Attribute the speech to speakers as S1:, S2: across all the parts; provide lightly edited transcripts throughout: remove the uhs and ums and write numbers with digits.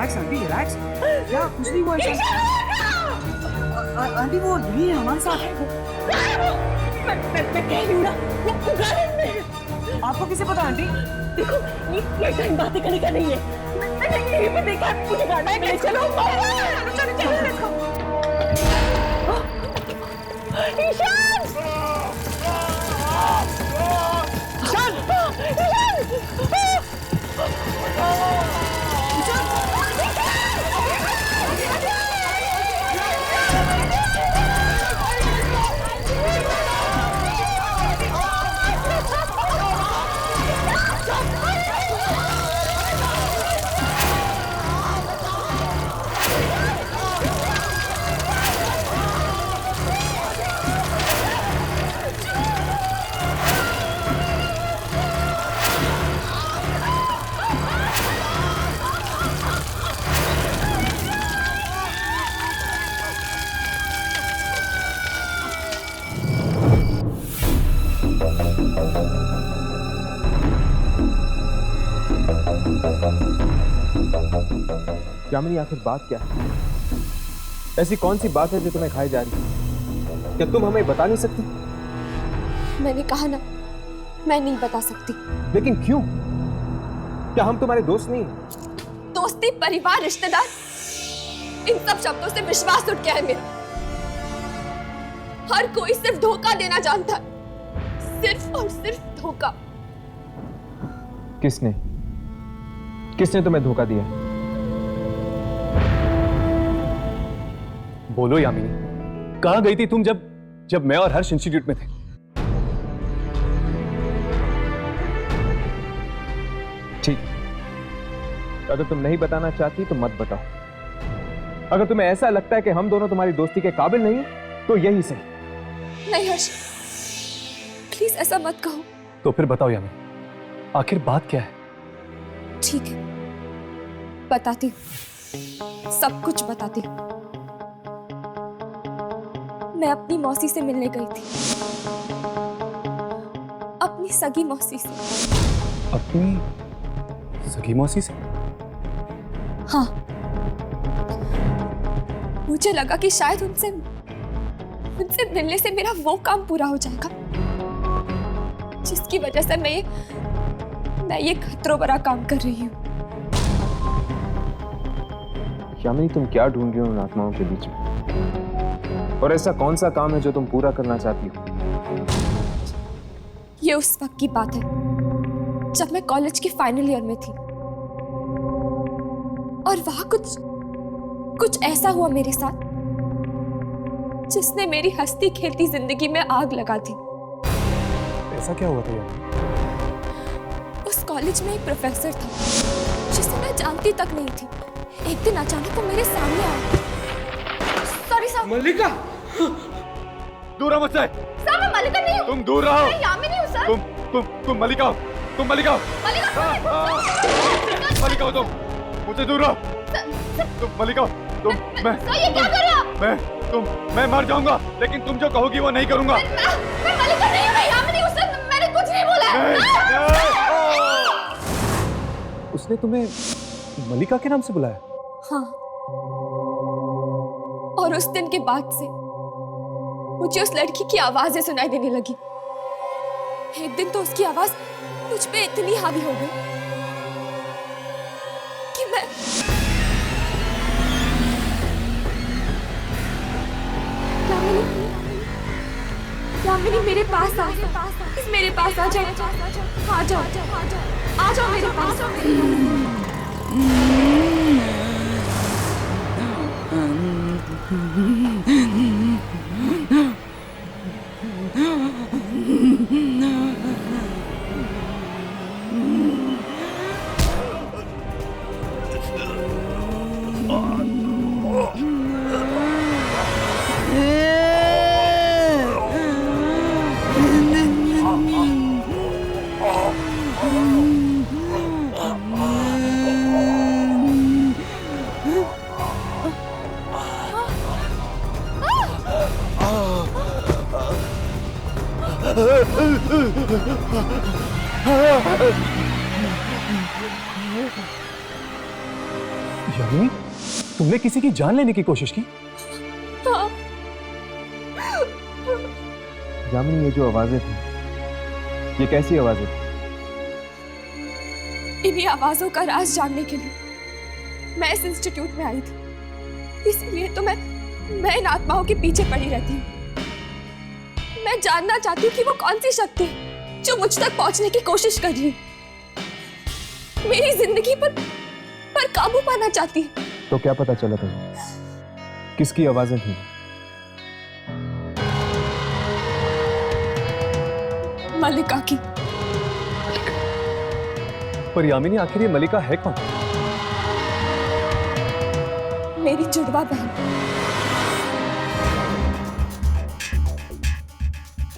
S1: Relax aunty relax. क्या कुछ नहीं हुआ आंटी, वो यही है हमारे साथ।
S2: मैं कह रही हूँ ना, वो गार्डन में है।
S1: आपको किसे पता आंटी?
S2: देखो ये टाइम बातें करने का नहीं है। मैंने यहीं पे देखा, मुझे गार्डन में चलो। चलो चलो ईशान,
S3: यामिनी, आखिर बात क्या है? ऐसी कौन सी बात है जो तुम्हें खाई जा रही है? क्या तुम हमें बता नहीं सकती?
S4: मैंने कहा ना, मैं नहीं बता सकती।
S3: लेकिन क्यों? क्या हम तुम्हारे दोस्त नहीं हैं?
S4: दोस्ती, परिवार, रिश्तेदार, इन सब शब्दों से विश्वास उठ गया है मेरा। हर कोई सिर्फ धोखा देना जानता है, सिर्फ और सिर्फ धोखा।
S3: किसने किसने तुम्हें धोखा दिया?
S5: बोलो यामिनी, कहां गई थी तुम जब मैं और हर्ष इंस्टीट्यूट में थे?
S3: ठीक, अगर तुम नहीं बताना चाहती तो मत बताओ। अगर तुम्हें ऐसा लगता है कि हम दोनों तुम्हारी दोस्ती के काबिल नहीं तो यही सही।
S4: नहीं हर्ष, प्लीज ऐसा मत कहो।
S5: तो फिर बताओ यामिनी, आखिर बात क्या है?
S4: ठीक है, बताती हूँ, सब कुछ बताती हूँ। मैं अपनी मौसी से मिलने गई थी, अपनी सगी मौसी से।
S5: अपनी सगी मौसी से?
S4: हाँ, मुझे लगा कि शायद उनसे मिलने से मेरा वो काम पूरा हो जाएगा जिसकी वजह से मैं ये खतरों भरा काम कर रही हूँ।
S3: यामिनी, तुम क्या ढूंढ रही हो उन आत्माओं के बीच में? और ऐसा कौन सा काम है जो तुम पूरा करना चाहती हो?
S4: ये उस वक्त की बात है जब मैं कॉलेज के फाइनल ईयर में थी और वहां कुछ ऐसा हुआ मेरे साथ जिसने मेरी हंसती खेलती जिंदगी में आग लगा दी।
S5: ऐसा क्या हुआ था यार?
S4: उस कॉलेज में एक प्रोफेसर था जिसे मैं जानती तक नहीं थी। एक दिन अचानक वो मेरे सामने आया। Sorry sir.
S5: मल्लिका, दूर रहो मुझसे।
S4: सर, मैं मल्लिका नहीं हूँ।
S5: तुम दूर रहो।
S4: मैं यामिनी हूँ सर।
S5: तुम मल्लिका हो। तुम मल्लिका हो। मल्लिका हो तुम। मुझसे दूर रहो। तुम मल्लिका हो। तुम मैं
S4: ये क्या कर रहे हो आप?
S5: मैं मर जाऊंगा, लेकिन तुम जो कहोगी वो नहीं करूंगा।
S4: मैं मल्लिका नहीं हूँ, मैं यामिनी हूँ सर। मैंने कुछ नहीं बोला है।
S5: उसने तुम्हें मल्लिका के नाम से बुलाया?
S4: हाँ, और उस दिन के बाद से मुझे उस लड़की की आवाजें सुनाई देने लगी। एक दिन तो उसकी आवाज मुझ पे इतनी हावी हो गई कि मैं यामिनी, मेरे पास आ जाओ। मेरे पास आ जाओ। आ जाओ, आ जाओ मेरे पास।
S6: यामिनी, तुमने किसी की जान लेने की कोशिश की?
S4: हाँ।
S3: यामिनी, ये जो आवाजें थी, ये कैसी आवाजें थी?
S4: इन्हीं आवाजों का राज जानने के लिए मैं इस इंस्टीट्यूट में आई थी। इसीलिए तो मैं इन आत्माओं के पीछे पड़ी रहती हूँ। मैं जानना चाहती हूँ कि वो कौन सी शक्ति है जो मुझ तक पहुंचने की कोशिश कर रही है, मेरी जिंदगी पर काबू पाना चाहती है।
S3: तो क्या पता चला तुम्हें किसकी आवाजें थी?
S4: मलिका की।
S6: पर यामिनी, आखिर ये मलिका है कौन?
S4: मेरी जुड़वा बहन।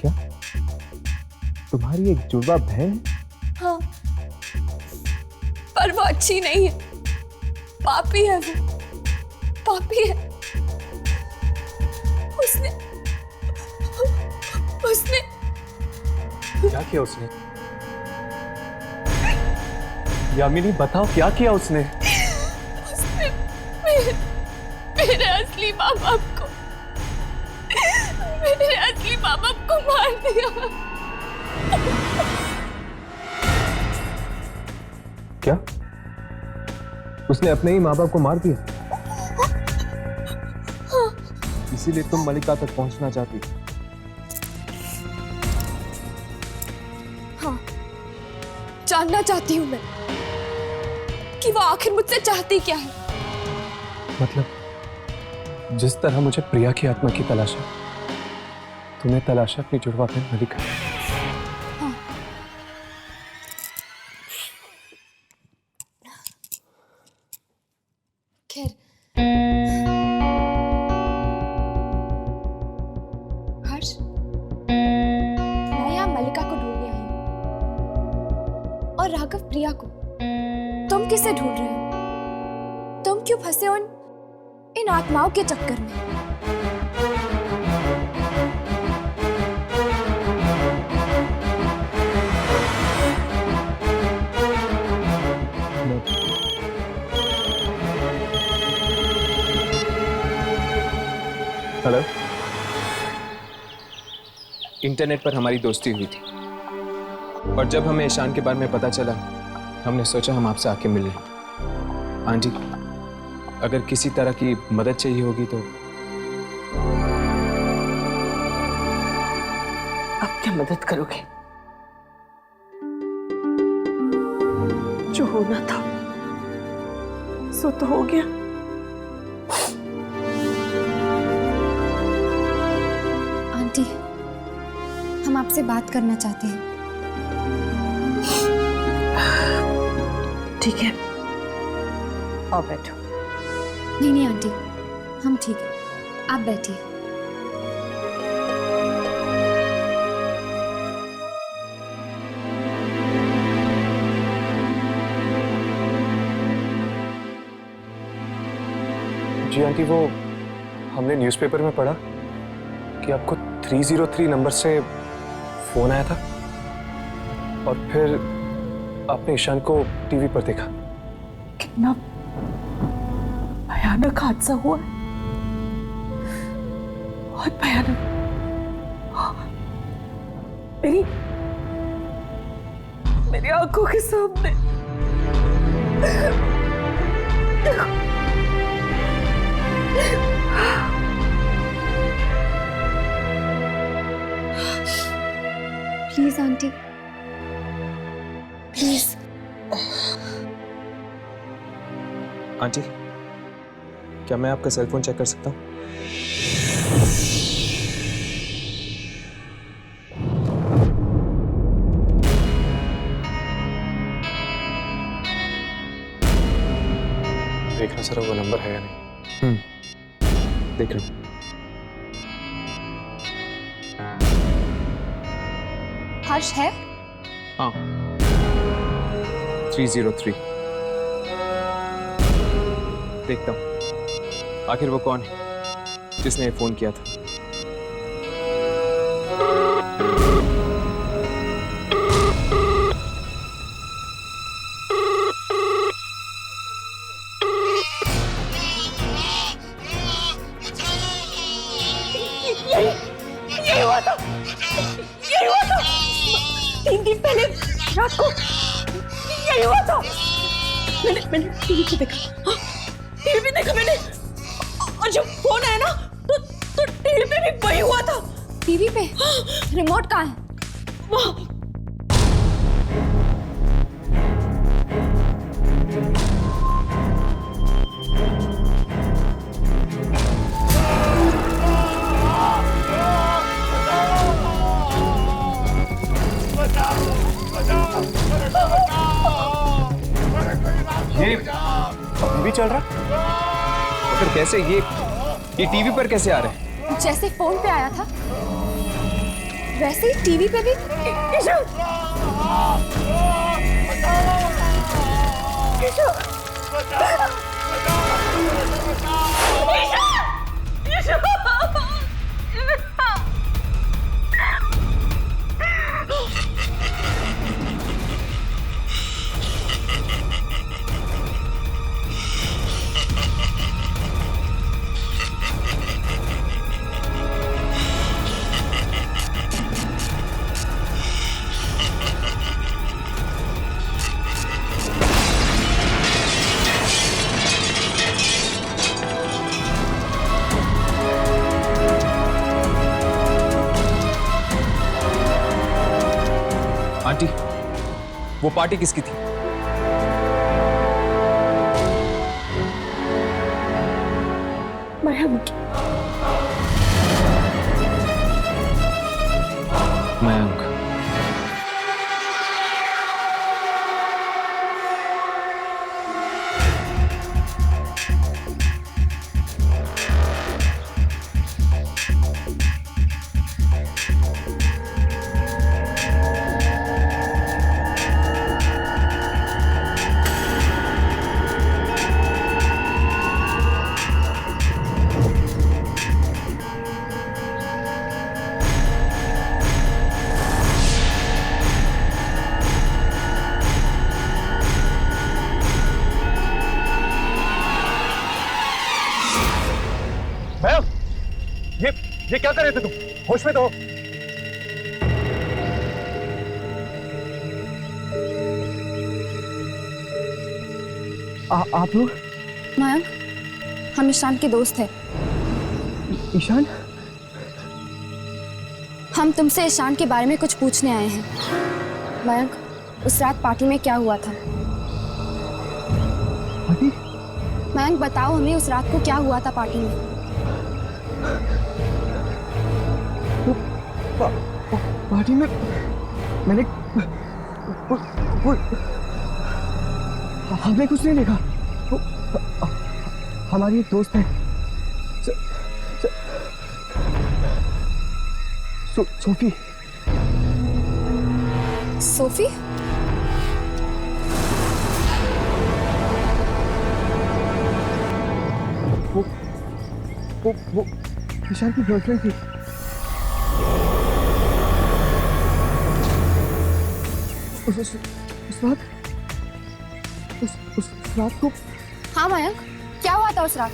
S3: क्या तुम्हारी एक जुड़वा बहन?
S4: हाँ, पर वो अच्छी नहीं है, पापी है। वो पापी है। उसने
S6: क्या किया उसने? यामिनी, बताओ क्या किया उसने?
S4: मेरे असली माँ बाप को मार दिया।
S3: क्या उसने अपने ही माँ बाप को मार दिया? इसीलिए तुम मलिका तक पहुंचना चाहती?
S4: हाँ, जानना चाहती हूँ मैं कि वो आखिर मुझसे चाहती क्या है।
S6: मतलब जिस तरह मुझे प्रिया की आत्मा की तलाश है, तुम्हें तलाश है अपनी जुड़वा बहन मलिका।
S4: हाँ। खैर, हर्ष, मैं यहाँ मलिका को ढूंढने आई हूँ और राघव प्रिया को। तुम किसे ढूंढ रहे हो? तुम क्यों फंसे हो इन आत्माओं के चक्कर में?
S3: हेलो। इंटरनेट पर हमारी दोस्ती हुई थी और जब हमें ईशान के बारे में पता चला, हमने सोचा हम आपसे आके मिल लें। आंटी, अगर किसी तरह की मदद चाहिए होगी तो।
S2: अब क्या मदद करोगे? जो होना था सो तो हो गया।
S4: आंटी, हम आपसे बात करना चाहते हैं।
S2: ठीक है, आओ बैठो।
S4: नहीं आंटी, हम ठीक है, आप बैठिए।
S6: जी आंटी, वो हमने न्यूज़पेपर में पढ़ा कि आपको 303 नंबर से फोन आया था और फिर आपने ईशान को टीवी पर देखा।
S2: कितना भयानक हादसा हुआ है, बहुत भयानक। मेरी आंखों के सामने।
S4: Please aunty, please.
S3: आंटी, क्या मैं आपका सेल फोन चेक कर सकता हूँ?
S6: देखना सर वो नंबर है या नहीं।
S3: देख रहा हूँ।
S4: हर्ष है?
S3: हाँ, 303। देखता हूँ आखिर वो कौन है जिसने फोन किया था।
S2: यही हुआ था, यही हुआ था 3 दिन पहले रात को, यही हुआ था। मैंने टीवी पे देखा, हाँ, टीवी पे देखा मैंने, और जब फोन आया ना तो टीवी पे भी वही हुआ था।
S4: टीवी पे? रिमोट कहाँ है?
S2: वहाँ।
S6: ये अभी भी चल रहा?
S3: तो फिर कैसे ये टीवी पर कैसे आ रहे हैं?
S4: जैसे फोन पे आया था वैसे ही टीवी पे भी।
S3: आंटी, वो पार्टी किसकी थी?
S2: मयंक।
S3: मयंक।
S6: ये क्या कर रहे थे तुम? होश में तो हो। आप लोग?
S4: मयंक, हम ईशान के दोस्त हैं।
S6: ईशान?
S4: हम तुमसे ईशान के बारे में कुछ पूछने आए हैं। मयंक, उस रात पार्टी में क्या हुआ था?
S6: पार्टी?
S4: मयंक बताओ हमें, उस रात को क्या हुआ था पार्टी में?
S6: पार्टी में मैंने हमने कुछ नहीं देखा। हमारी एक दोस्त है सोफी।
S4: सोफी?
S6: वो ईशान की गर्लफ्रेंड थी। उस रात को।
S4: हाँ मयंक, क्या हुआ था उस रात?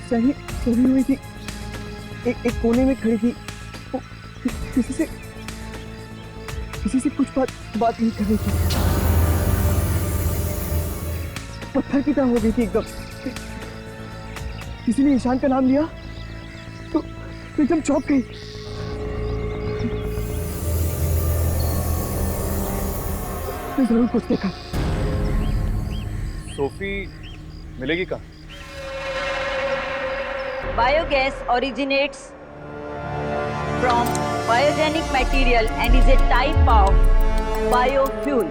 S6: सही हुई थी, एक कोने में खड़ी थी। वो किसी से कुछ बात नहीं कर रही थी। पत्थर की तरह हो गई थी एकदम। किसी ने ईशान का नाम लिया तो एकदम चौंक गई। मैं जरूर कुछ देखा। सोफी मिलेगी कहाँ?
S7: Biogas originates from biogenic material and is a type of biofuel.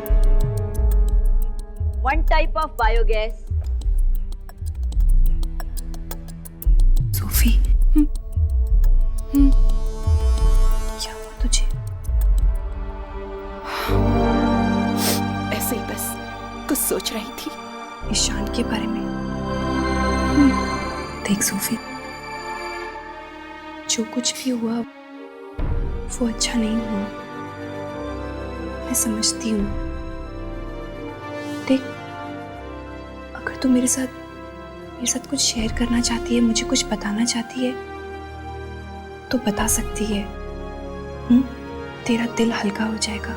S7: One type of biogas.
S2: Sophie, क्या हुआ तुझे? ऐसे ही बस कुछ सोच रही थी ईशान के बारे में। देख सोफी, जो कुछ भी हुआ वो अच्छा नहीं हुआ, मैं समझती हूँ। देख, अगर तू मेरे साथ
S4: मेरे साथ कुछ शेयर करना चाहती है, मुझे कुछ बताना चाहती है तो बता सकती है। तेरा दिल हल्का हो जाएगा।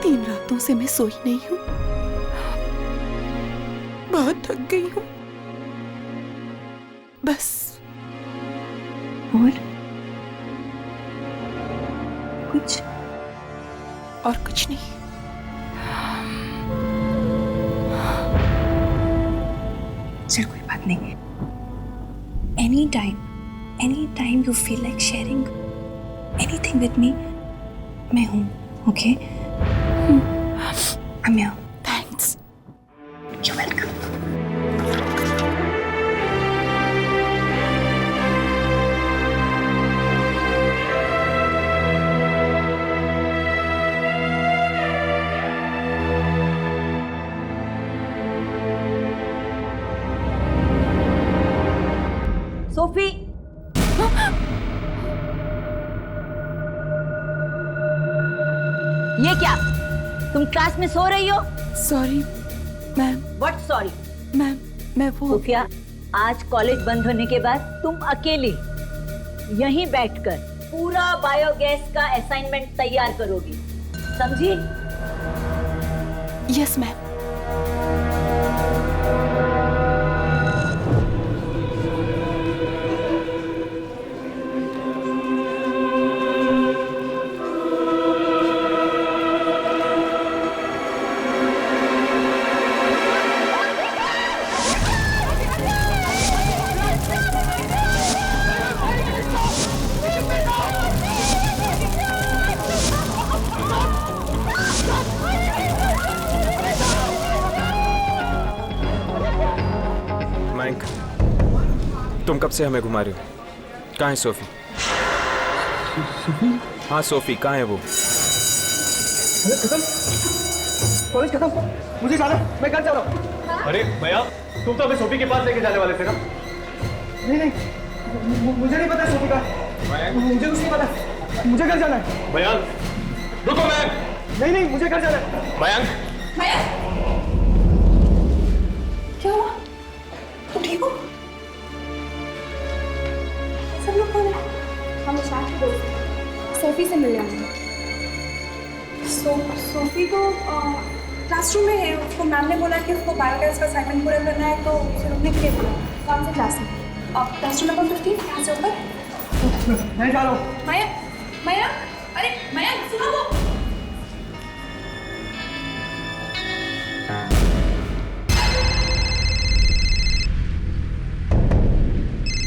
S2: 3 रातों से मैं सोई नहीं हूँ, बहुत थक गई हूँ। बस।
S4: और कुछ?
S2: और कुछ नहीं।
S4: चल कोई बात नहीं। Any time you feel like sharing anything with me, मैं हूँ। Okay? I'm here.
S2: Thanks.
S4: You're welcome.
S7: Sophie, ये क्या? तुम क्लास में सो रही हो?
S2: Sorry ma'am.
S7: What sorry?
S2: Ma'am मैं वो
S7: सोफिया, आज कॉलेज बंद होने के बाद तुम अकेली यहीं बैठकर पूरा बायोगैस का असाइनमेंट तैयार करोगी, समझी?
S2: Yes ma'am.
S3: मयंक, तुम कब से हमें घुमा रहे हो? कहाँ है सोफी? हाँ सोफी कहाँ है वो?
S5: कॉलेज खत्म, मुझे जाना, मैं घर जा रहा हूँ। अरे भैया, तुम तो हमें सोफी के पास लेके जाने वाले थे ना? नहीं, मुझे नहीं पता सोफी का। मुझे कुछ नहीं पता, मुझे घर जाना है। भैया रुको, नहीं मुझे घर जाना है।
S3: मयंक,
S4: क्या हुआ? तुम ठीक हो? सब लोग कौन है? हम इशान के दोस्त हैं, सोफी से मिल रहे हैं। सोफी तो क्लासरूम में है। उसको मैम ने बोला कि उसको बायोगैस का असाइनमेंट पूरा करना है तो उसे रुकने के लिए बोला। कौन से क्लास में? क्लासरूम नंबर 15, यहाँ से ऊपर।
S5: मैं जा रहा हूँ।
S4: मया, अरे मया सुनो वो।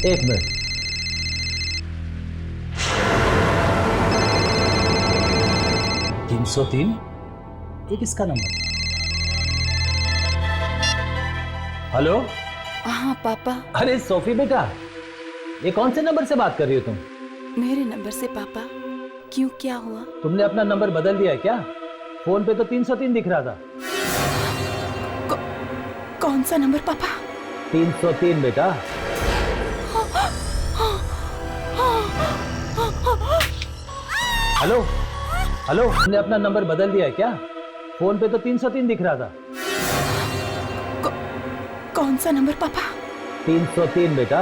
S8: एक मिनट। तीन 303 ये किसका नंबर? हेलो।
S2: हाँ पापा।
S8: अरे सोफी बेटा, ये कौन से नंबर से बात कर रही हो तुम?
S2: मेरे नंबर से पापा। क्यों, क्या हुआ?
S8: तुमने अपना नंबर बदल दिया है क्या? फोन पे तो 303 दिख रहा था।
S2: कौन सा नंबर पापा?
S8: 303 बेटा। हेलो हेलो, तुमने अपना नंबर बदल दिया है क्या? फोन पे तो 303 दिख रहा था।
S2: कौन सा नंबर पापा?
S8: 303 बेटा।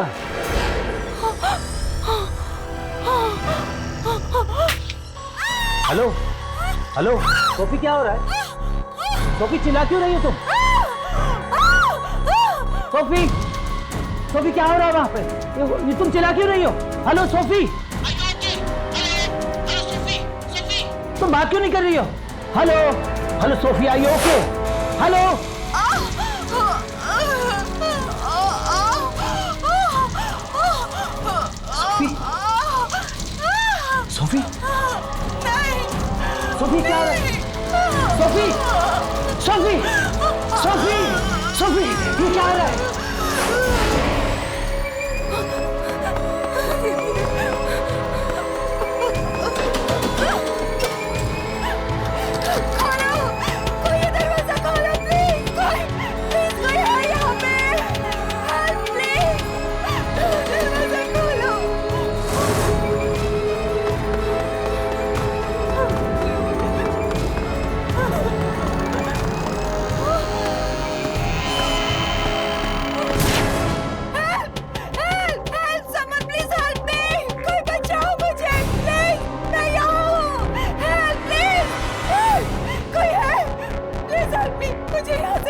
S8: हेलो हेलो, सोफी क्या हो रहा है? सोफी चिल्ला क्यों रही हो तुम? सोफी, सोफी क्या हो रहा है वहां पे? ये तुम चिल्ला क्यों रही हो? हेलो सोफी, तुम बात क्यों नहीं कर रही हो? हेलो हेलो सोफी, आई ओके? हेलो सोफी, सोफी क्या हो रहा है? सोफी, सोफी, सोफी, सोफी ये क्या हो रहा है?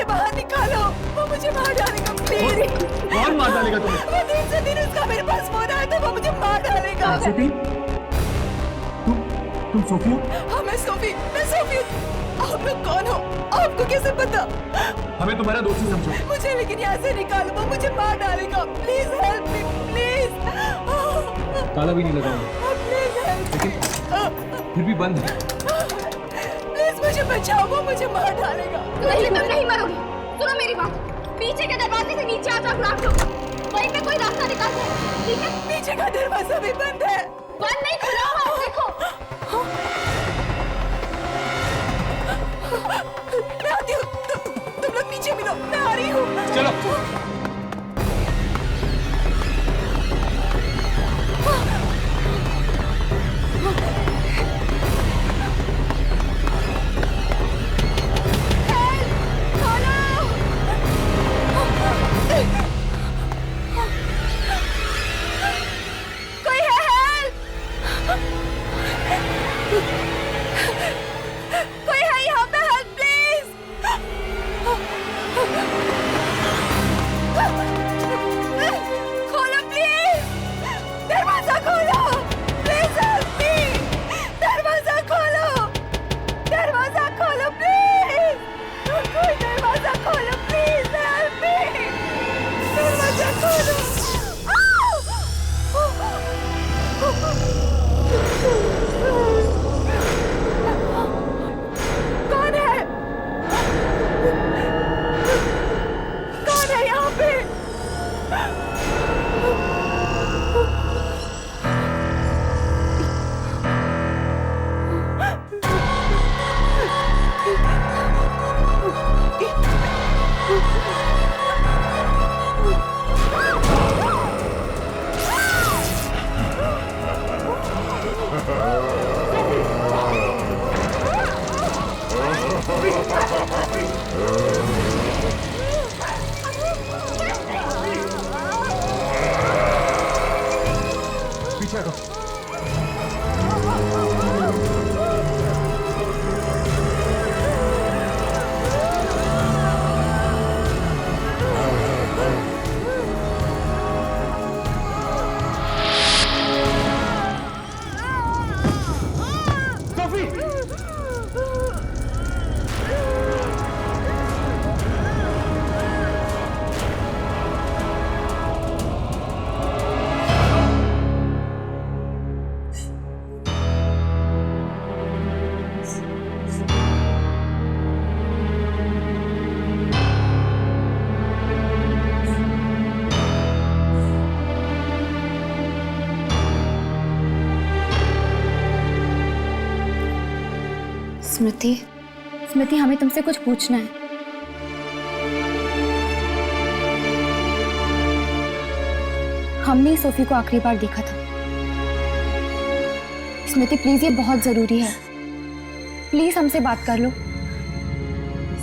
S2: मुझे बाहर निकालो, वो मुझे मार डालेगा प्लीज।
S5: कौन मार डालेगा तुम्हें?
S2: वो दिन से दिन उसका मेरे पास फोन आया था, वो मुझे मार डालेगा।
S5: सोफी, तुम सोफी हो?
S2: हाँ मैं सोफी हूँ। आप लोग कौन हो? आपको कैसे पता?
S5: हमें तुम्हारा दोस्ती समझो।
S2: मुझे लेकिन यहाँ से निकालो, वो मुझे मार डालेगा। Please help me please.
S5: ताला भी नहीं लगा
S2: प्लीज हेल्प।
S5: लेकिन फिर भी बंद है।
S2: प्लीज मुझे बचाओ, वो मुझे मार डालेगा।
S4: नहीं तुम नहीं मरोगी। सुनो मेरी बात, पीछे के दरवाजे से नीचे आ जाओ ग्राउंड फ्लोर, वहीं पे कोई रास्ता निकालते हैं, ठीक है?
S2: पीछे का दरवाजा भी बंद है।
S4: बंद नहीं, खुला हुआ है, देखो।
S2: मैं आती हूँ, तुम लोग नीचे मिलो, मैं आ रही हूँ।
S5: चलो।
S2: कोई है हेल्प? कोई है यहाँ पे हेल्प प्लीज? खोलो प्लीज, दरवाजा खोलो प्लीज, हेल्प मी। दरवाजा खोलो प्लीज, कोई दरवाजा खोलो प्लीज, हेल्प मी। दरवाजा खोलो। कौन है? कौन है यहाँ पे?
S5: पीछे हटो।
S4: स्मृति हमें तुमसे कुछ पूछना है। हमने सोफी को आखिरी बार देखा था। स्मृति प्लीज, ये बहुत जरूरी है, प्लीज हमसे बात कर लो।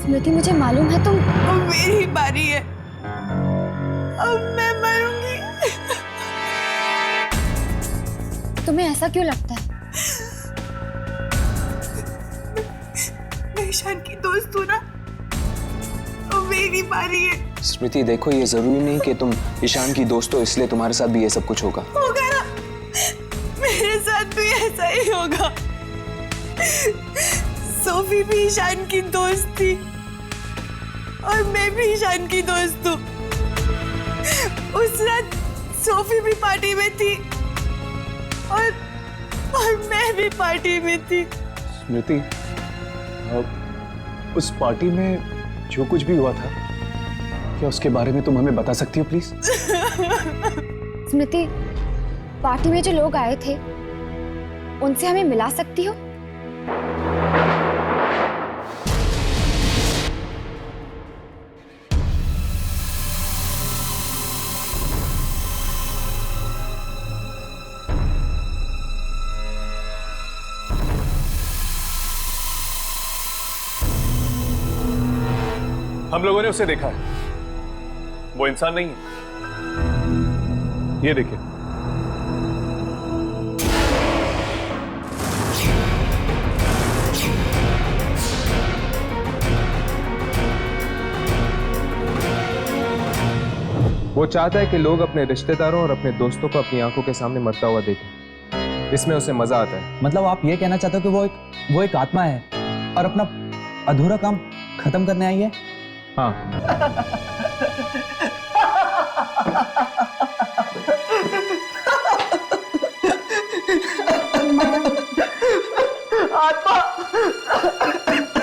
S4: स्मृति मुझे मालूम है तुम।
S2: अब मेरी बारी है, अब मैं मरूंगी।
S4: तुम्हें ऐसा क्यों लगता है?
S2: मैं ईशान की दोस्त हूँ ना, अब मेरी बारी है।
S3: स्मृति देखो, ये जरूरी नहीं कि तुम ईशान की दोस्त हो इसलिए तुम्हारे साथ भी ये सब कुछ होगा।
S2: होगा ना, मेरे साथ भी ऐसा ही होगा। सोफी भी ईशान की दोस्त थी और मैं भी ईशान की दोस्त हूँ। उस रात सोफी भी पार्टी में थी और मैं भी पार्टी में थी।
S6: स्मृति, उस पार्टी में जो कुछ भी हुआ था, क्या उसके बारे में तुम हमें बता सकती हो प्लीज?
S4: स्मृति, पार्टी में जो लोग आए थे उनसे हमें मिला सकती हो?
S6: हम लोगों ने उसे देखा है, वो इंसान नहीं है। ये देखिए,
S3: वो चाहता है कि लोग अपने रिश्तेदारों और अपने दोस्तों को अपनी आंखों के सामने मरता हुआ देखें। इसमें उसे मजा आता है।
S9: मतलब आप ये कहना चाहते हो कि वो एक आत्मा है और अपना अधूरा काम खत्म करने आई है?
S3: हाँ।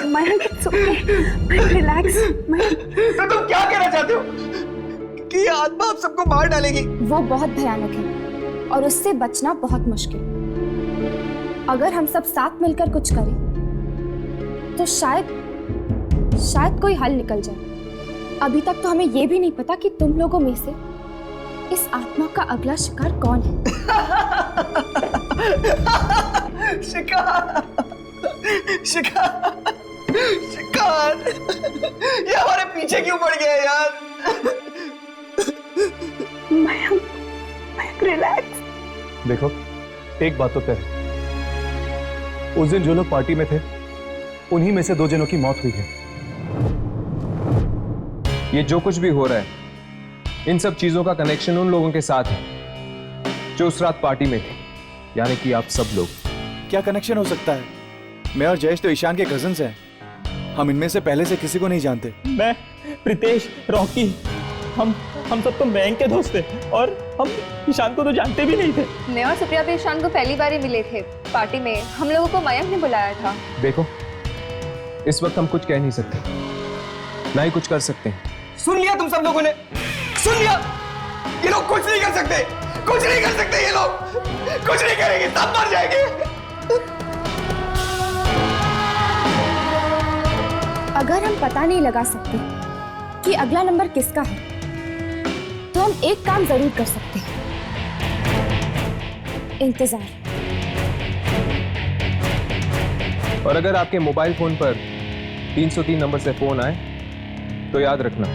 S2: Mayank, it's okay. Mayank, relax. Mayank,
S5: तो तुम क्या कहना चाहते हो कि ये आत्मा आप सबको मार डालेगी?
S4: वो बहुत भयानक है और उससे बचना बहुत मुश्किल। अगर हम सब साथ मिलकर कुछ करें तो शायद कोई हल निकल जाए। अभी तक तो हमें ये भी नहीं पता कि तुम लोगों में से इस आत्मा का अगला शिकार कौन है।
S5: शिकार, शिकार, शिकार, ये हमारे पीछे क्यों पड़ गया यार?
S2: मयंक, रिलैक्स।
S6: देखो, एक बात तो तय है, उस दिन जो लोग पार्टी में थे उन्हीं में से 2 जनों की मौत हुई है।
S3: ये जो कुछ भी हो रहा है, इन सब चीजों का कनेक्शन उन लोगों के साथ है जो उस रात पार्टी में थे, यानी कि आप सब लोग।
S5: क्या कनेक्शन हो सकता है? मैं और जयेश तो ईशान के कजिन्स हैं। हम इनमें से पहले से किसी को नहीं जानते।
S9: मैं, प्रीतेश, रॉकी, हम सब तो मयंक के दोस्त थे और हम ईशान को तो जानते भी नहीं थे।
S4: मैं और सुप्रिया भी ईशान को पहली बार ही मिले थे पार्टी में। हम लोगों को मयंक ने बुलाया था।
S3: देखो, इस वक्त हम कुछ कह नहीं सकते, ना ही कुछ कर सकते हैं।
S5: सुन लिया तुम सब लोगों ने? सुन लिया? ये लोग कुछ नहीं कर सकते, कुछ नहीं कर सकते। ये लोग कुछ नहीं करेंगे, सब मर जाएंगे।
S4: अगर हम पता नहीं लगा सकते कि अगला नंबर किसका है, तो हम एक काम जरूर कर सकते हैं, इंतजार।
S3: और अगर आपके मोबाइल फोन पर 303 नंबर से फोन आए तो याद रखना,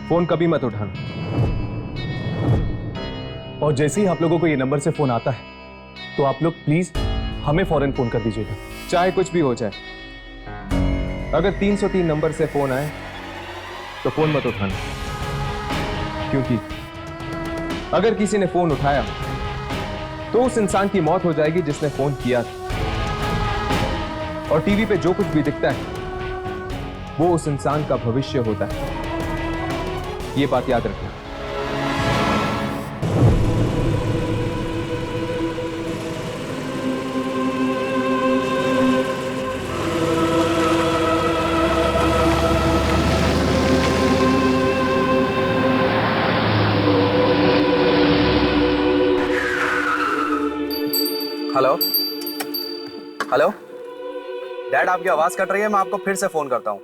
S3: फोन कभी मत उठाना।
S6: और जैसे ही आप लोगों को ये नंबर से फोन आता है तो आप लोग प्लीज हमें फौरन फोन कर दीजिएगा,
S3: चाहे कुछ भी हो जाए। अगर 303 नंबर से फोन आए तो फोन मत उठाना, क्योंकि अगर किसी ने फोन उठाया तो उस इंसान की मौत हो जाएगी जिसने फोन किया था। और टीवी पे जो कुछ भी दिखता है वो उस इंसान का भविष्य होता है, ये बात याद रखना।
S10: हेलो हेलो डैड, आपकी आवाज कट रही है, मैं आपको फिर से फोन करता हूँ।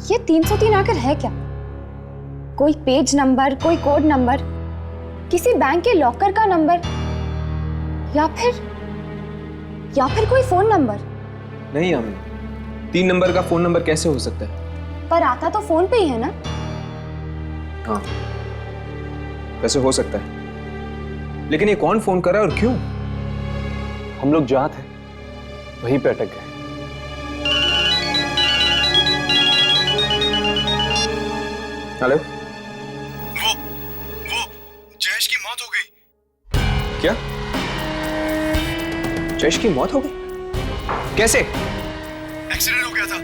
S4: ये 303 आकर है क्या? कोई पेज नंबर, कोई कोड नंबर, किसी बैंक के लॉकर का नंबर, या फिर कोई फोन नंबर।
S3: नहीं आमिना, 3 नंबर का फोन नंबर कैसे हो सकता है?
S4: पर आता तो फोन पे ही है ना।
S3: हाँ, वैसे हो सकता है, लेकिन ये कौन फोन कर रहा है और क्यों?
S6: हम लोग जहाँ थे वहीं पे अटक गए।
S3: हेलो,
S10: वो जयेश की मौत हो गई।
S3: क्या? जयेश की मौत हो गई? कैसे?
S10: एक्सीडेंट हो गया था।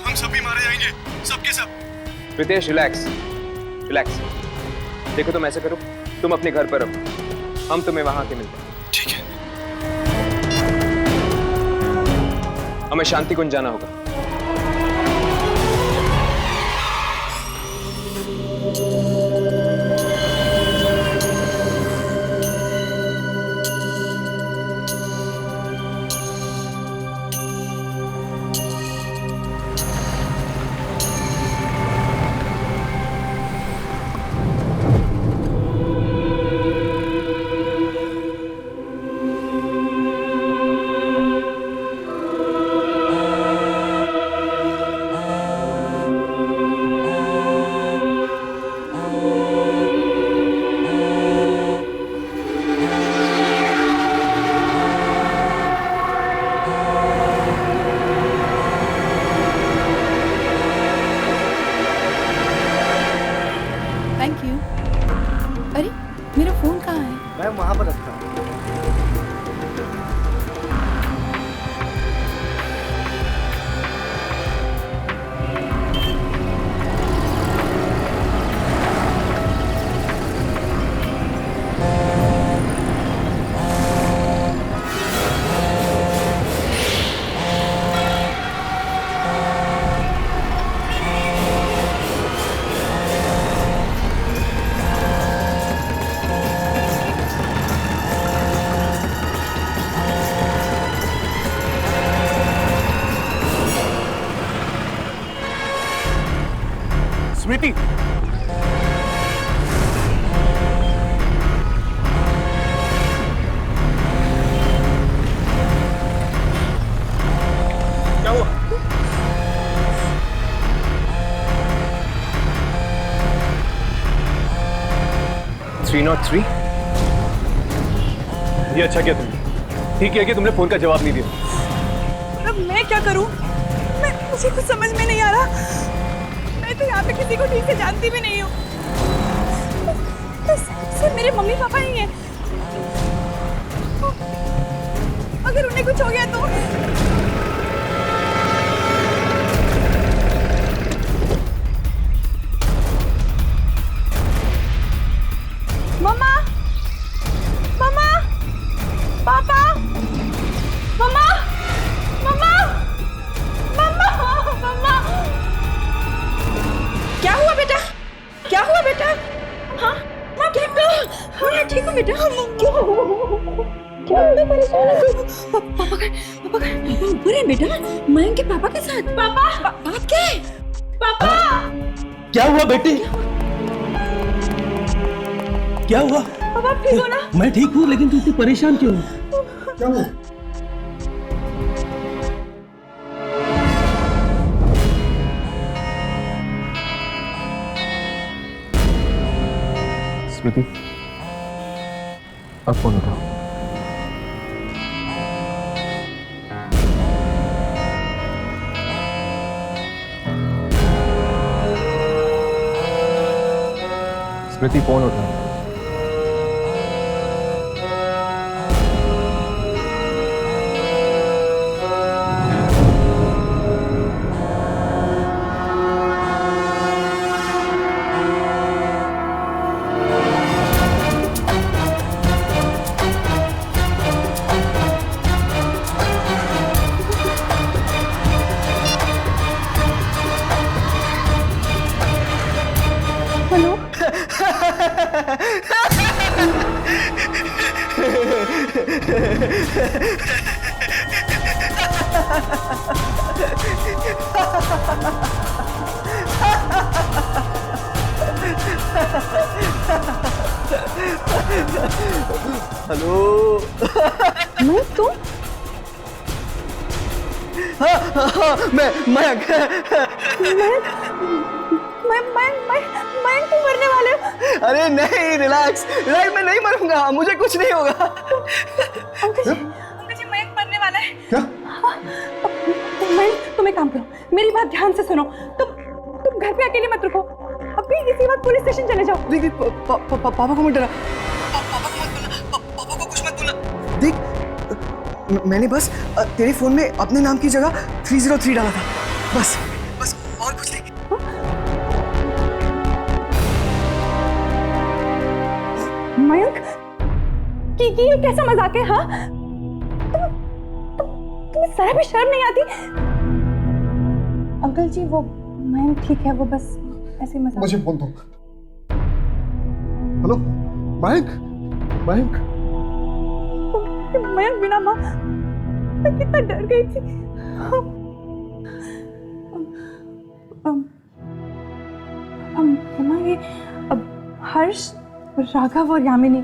S10: हम सभी मारे जाएंगे, सबके सब।
S3: Ritesh, relax relax. देखो, तुम ऐसे करो, तुम अपने घर पर रहो, हम तुम्हें वहां के मिलते हैं।
S10: ठीक है।
S3: हमें शांति कुंज जाना होगा।
S2: Thank you. अरे मेरा फोन कहाँ है?
S8: मैं वहां पर रखता हूँ।
S6: स्मृति,
S3: क्या हुआ?
S6: Three not three. ये अच्छा किया तुमने, ठीक है कि तुमने फोन का जवाब नहीं दिया।
S2: अब मैं क्या करूं? मुझे कुछ समझ में नहीं आ रहा। मैं तो यहाँ पे किसी को ठीक से जानती भी नहीं हूँ। सिर्फ मेरे मम्मी पापा ही हैं। अगर उन्हें कुछ हो गया तो? मम्मा, मम्मा, पापा, मम्मा, मम्मा, मम्मा, मम्मा। क्या हुआ बेटा? क्या हुआ बेटा? हाँ, मैं ठीक हूँ। हाँ, मैं ठीक हूँ बेटा। क्यों मैं परेशान हूँ? पापा का बुरे बेटा। मैं उनके पापा के साथ। पापा, बात क्या है? पापा,
S9: क्या हुआ बेटी? क्या हुआ?
S2: पापा ठीक हो ना?
S9: मैं ठीक हूँ, लेकिन तू इतनी परेशान क्यों? क्या हुआ?
S6: स्मृति, अब फोन उठाओ। स्मृति, फोन उठाओ।
S5: हेलो।
S2: मैं तुम
S5: मैं
S2: तुम मरने वाले हो?
S5: अरे नहीं, रिलैक्स रिलैक्स, मैं नहीं मरूंगा, मुझे कुछ नहीं होगा।
S2: अंकल जी मयंक मरने वाला है।
S5: क्या?
S2: तुम एक काम करो, मेरी बात ध्यान से सुनो। तुम घर पे अकेले मत रुको, अभी इसी वक्त पुलिस स्टेशन चले जाओ।
S5: देख पापा को मत डरा, पापा को मत बोलना, पापा को कुछ मत बोलना। देख मैंने बस तेरे फोन में अपने नाम की जगह 303 डाला था, बस और कुछ नहीं।
S2: मयंक ये कैसा मजाक है? हाँ तुम्हें जरा भी शर्म नहीं आती? अंकल जी वो मयंक ठीक है, वो बस ऐसे मजाक।
S11: मुझे फोन दो। हेलो मयंक, मयंक
S2: बिना माँ मैं कितना डर गई थी। माँ ये हर्ष, राघव और यामिनी।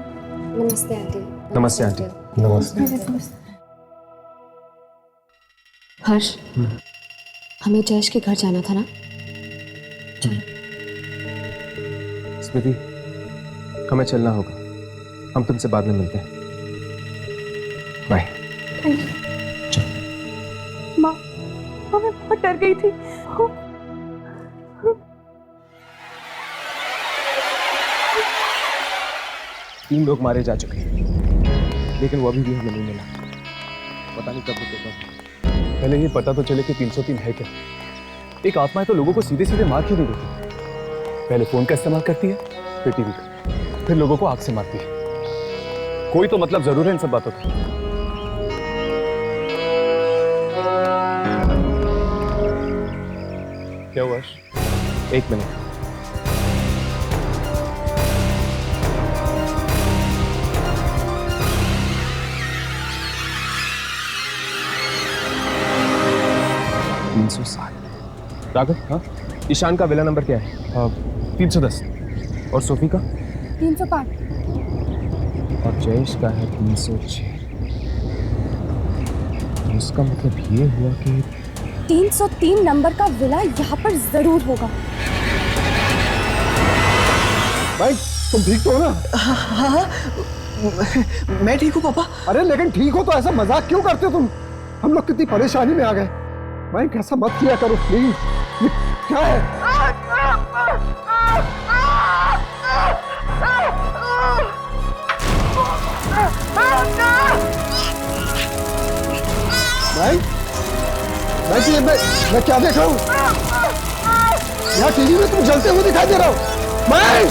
S4: नमस्ते आंटी।
S3: नमस्ते आंटी।
S6: नमस्ते।
S4: हर्ष, हमें जयेश के घर जाना था ना?
S3: स्मृति, हमें चलना होगा, हम तुमसे बाद में मिलते हैं। बाय।
S2: माँ मैं बहुत डर गई थी।
S3: तीन लोग मारे जा चुके हैं, लेकिन वो अभी भी हमें नहीं मिला। पता नहीं कब रुकेगा।
S6: पहले ये पता तो चले कि 303 है क्या। एक आत्मा है तो लोगों को सीधे सीधे मार क्यों नहीं देती? पहले फोन का इस्तेमाल करती है, फिर टीवी का, फिर लोगों को आग से मारती है। कोई तो मतलब जरूर है इन सब बातों का। क्या हुआ?
S3: एक मिनट। राघव, हाँ, ईशान का विला नंबर क्या है?
S6: 310।
S3: और सोफी का?
S2: 305।
S3: और जयेश का है 306। इसका मतलब ये हुआ कि
S4: 303 नंबर का विला यहाँ पर जरूर होगा।
S11: भाई तुम ठीक तो हो ना?
S5: हाँ मैं ठीक हूँ पापा।
S11: अरे लेकिन ठीक हो तो ऐसा मजाक क्यों करते हो तुम? हम लोग कितनी परेशानी में आ गए। भाई कैसा मत किया करो प्लीज। ये क्या है? भाई मैं क्या देख रहा हूँ? यहाँ टीवी में तुम जलते हुए दिखाई दे रहा हो। भाई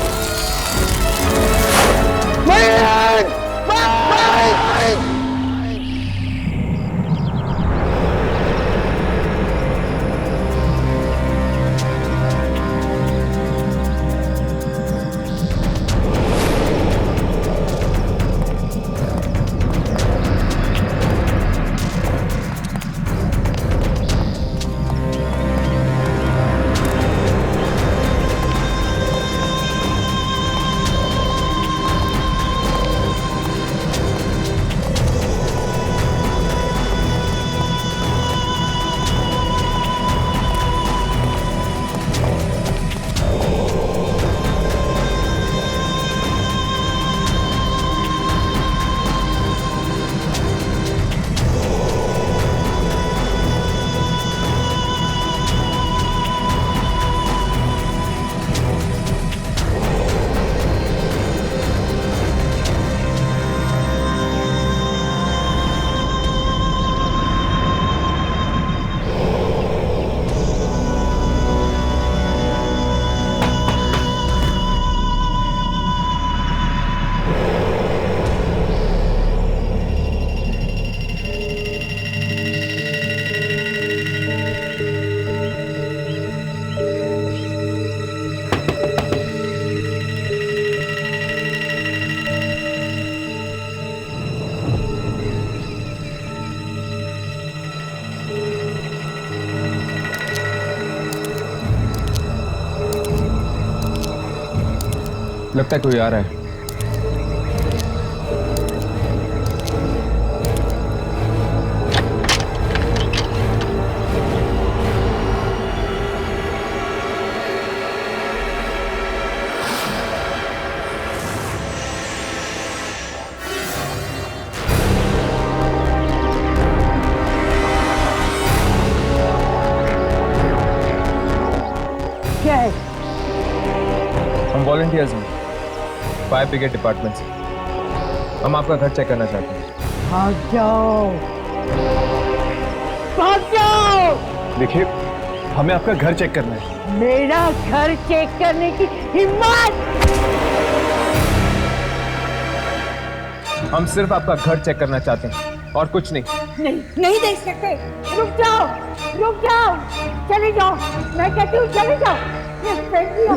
S3: लगता है कोई आ रहा है।
S8: क्या है?
S3: हम वॉलंटियर्स हैं, फायर ब्रिगेड डिपार्टमेंट से। हम आपका घर चेक करना चाहते हैं।
S8: भाग जाओ, भाग जाओ।
S6: देखिए, हमें आपका घर चेक करना है।
S8: मेरा घर चेक करने की हिम्मत?
S3: हम सिर्फ आपका घर चेक करना चाहते हैं और कुछ नहीं।
S8: नहीं देख सकते। रुक जाओ, रुक जाओ, चले जाओ। मैं कहती हूँ चले जाओ। ये फेंक दिया।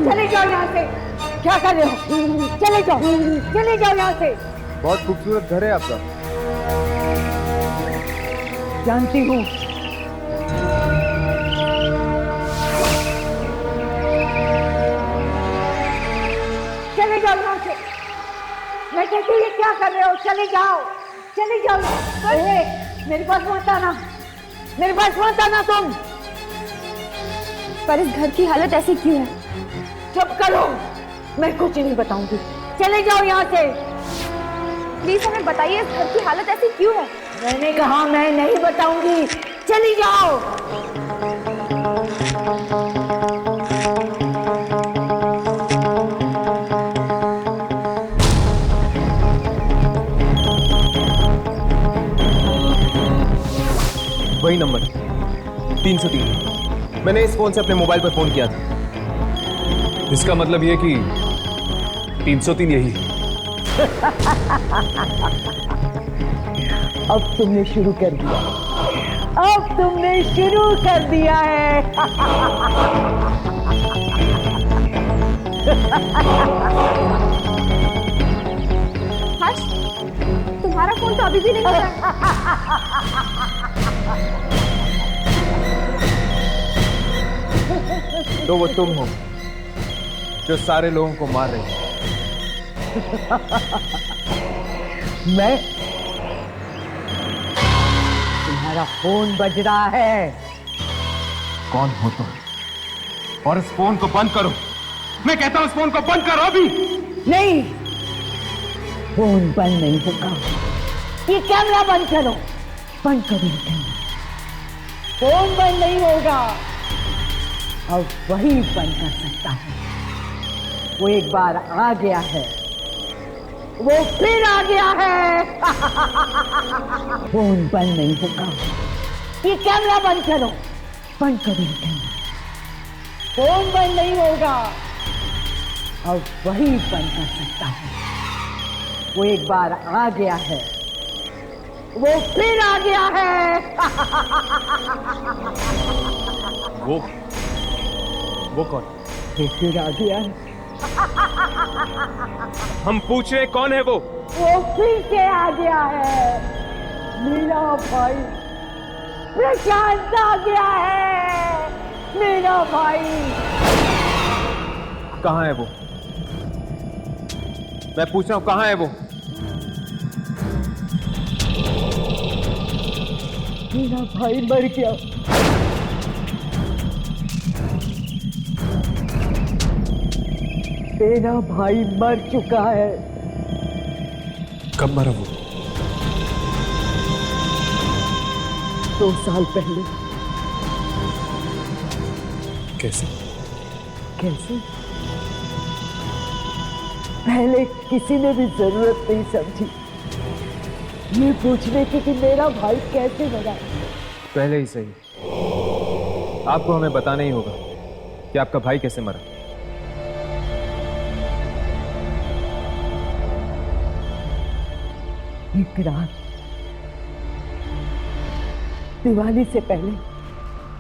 S8: चले जाओ यहाँ से। क्या कर रहे हो? चले जाओ, चले जाओ यहाँ से।
S3: बहुत खूबसूरत घर है आपका।
S8: जानती हूँ। चले जाओ यहाँ से। मैं कहती हूँ ये क्या कर रहे हो? चले जाओ, चले जाओ। मेरे पास मत आना, मेरे पास मत आना तुम।
S4: पर इस घर की हालत ऐसी क्यों है?
S8: चुप करो, मैं कुछ नहीं बताऊंगी। चले जाओ यहाँ से।
S4: प्लीज हमें बताइए, इस घर की हालत ऐसी क्यों है?
S8: मैंने कहा मैं नहीं बताऊंगी। चली जाओ।
S3: वही नंबर 303। मैंने इस फोन से अपने मोबाइल पर फोन किया था।
S6: इसका मतलब ये कि 303 यही है।
S8: अब तुमने शुरू कर दिया, अब तुमने शुरू कर दिया है।
S4: हर्ष, तुम्हारा फोन तो अभी भी नहीं आया।
S3: तो वो तुम हो जो सारे लोगों को मार रहे हो।
S8: मैं? तुम्हारा फोन बज रहा है।
S3: कौन हो तुम? और इस फोन को बंद करो। मैं कहता हूं इस फोन को बंद करो अभी।
S8: नहीं, फोन बंद नहीं होगा। ये कैमरा बंद करो। बंद करो ये कैमरा। फोन बंद नहीं होगा। अब वही बंद कर सकता है। वो एक बार आ गया है, वो फिर आ गया है। फोन बंद नहीं होगा। ये कैमरा बंद करो। बंद करो ये कैमरा। फोन बंद नहीं होगा। अब वही बंद कर सकता है। वो एक बार आ गया है, वो फिर आ गया है।
S3: वो कौन?
S8: वो फिर आ गया है।
S3: हम पूछ रहे कौन है वो?
S8: वो फिर से आ गया है। मेरा भाई प्रशांत आ गया है। मेरा भाई।
S3: कहाँ है वो? मैं पूछ रहा हूं कहाँ है वो?
S8: मेरा भाई मर गया। मेरा भाई मर चुका है।
S6: कब मरा वो?
S8: 2 साल पहले।
S6: कैसे?
S8: कैसे? पहले किसी ने भी जरूरत नहीं समझी ये पूछने की कि मेरा भाई कैसे मरा।
S3: पहले ही सही, आपको हमें बताना ही होगा कि आपका भाई कैसे मरा।
S8: एक रात दिवाली से पहले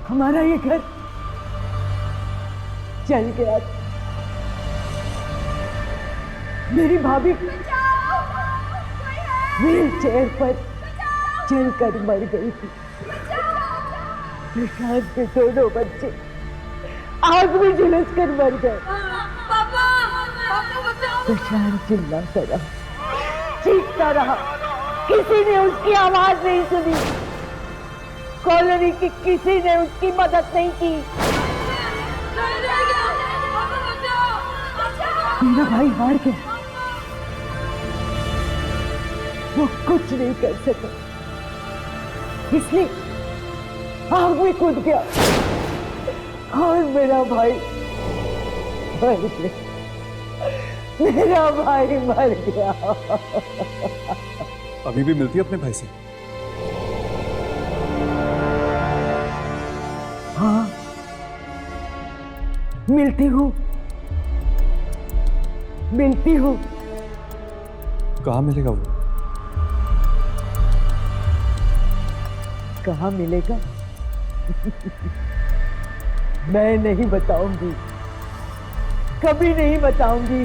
S8: हमारा ये घर जल गया। मेरी भाभी व्हील चेयर पर जलकर मर गई थी। प्रशांत के दोनों बच्चे आग में झुलस कर मर गए। बेचारा चिल्लाता रहा, चीखता रहा, किसी ने उसकी आवाज नहीं सुनी, कॉलोनी की किसी ने उसकी मदद नहीं की। मेरा भाई हार गया, वो कुछ नहीं कर सका, इसलिए आग में कूद गया और मेरा भाई मर गया। मेरा भाई मर गया।
S6: अभी भी मिलती है अपने भाई से?
S8: हाँ, मिलती हूँ।
S6: कहाँ मिलेगा वो?
S8: कहाँ मिलेगा? मैं नहीं बताऊंगी, कभी नहीं बताऊंगी।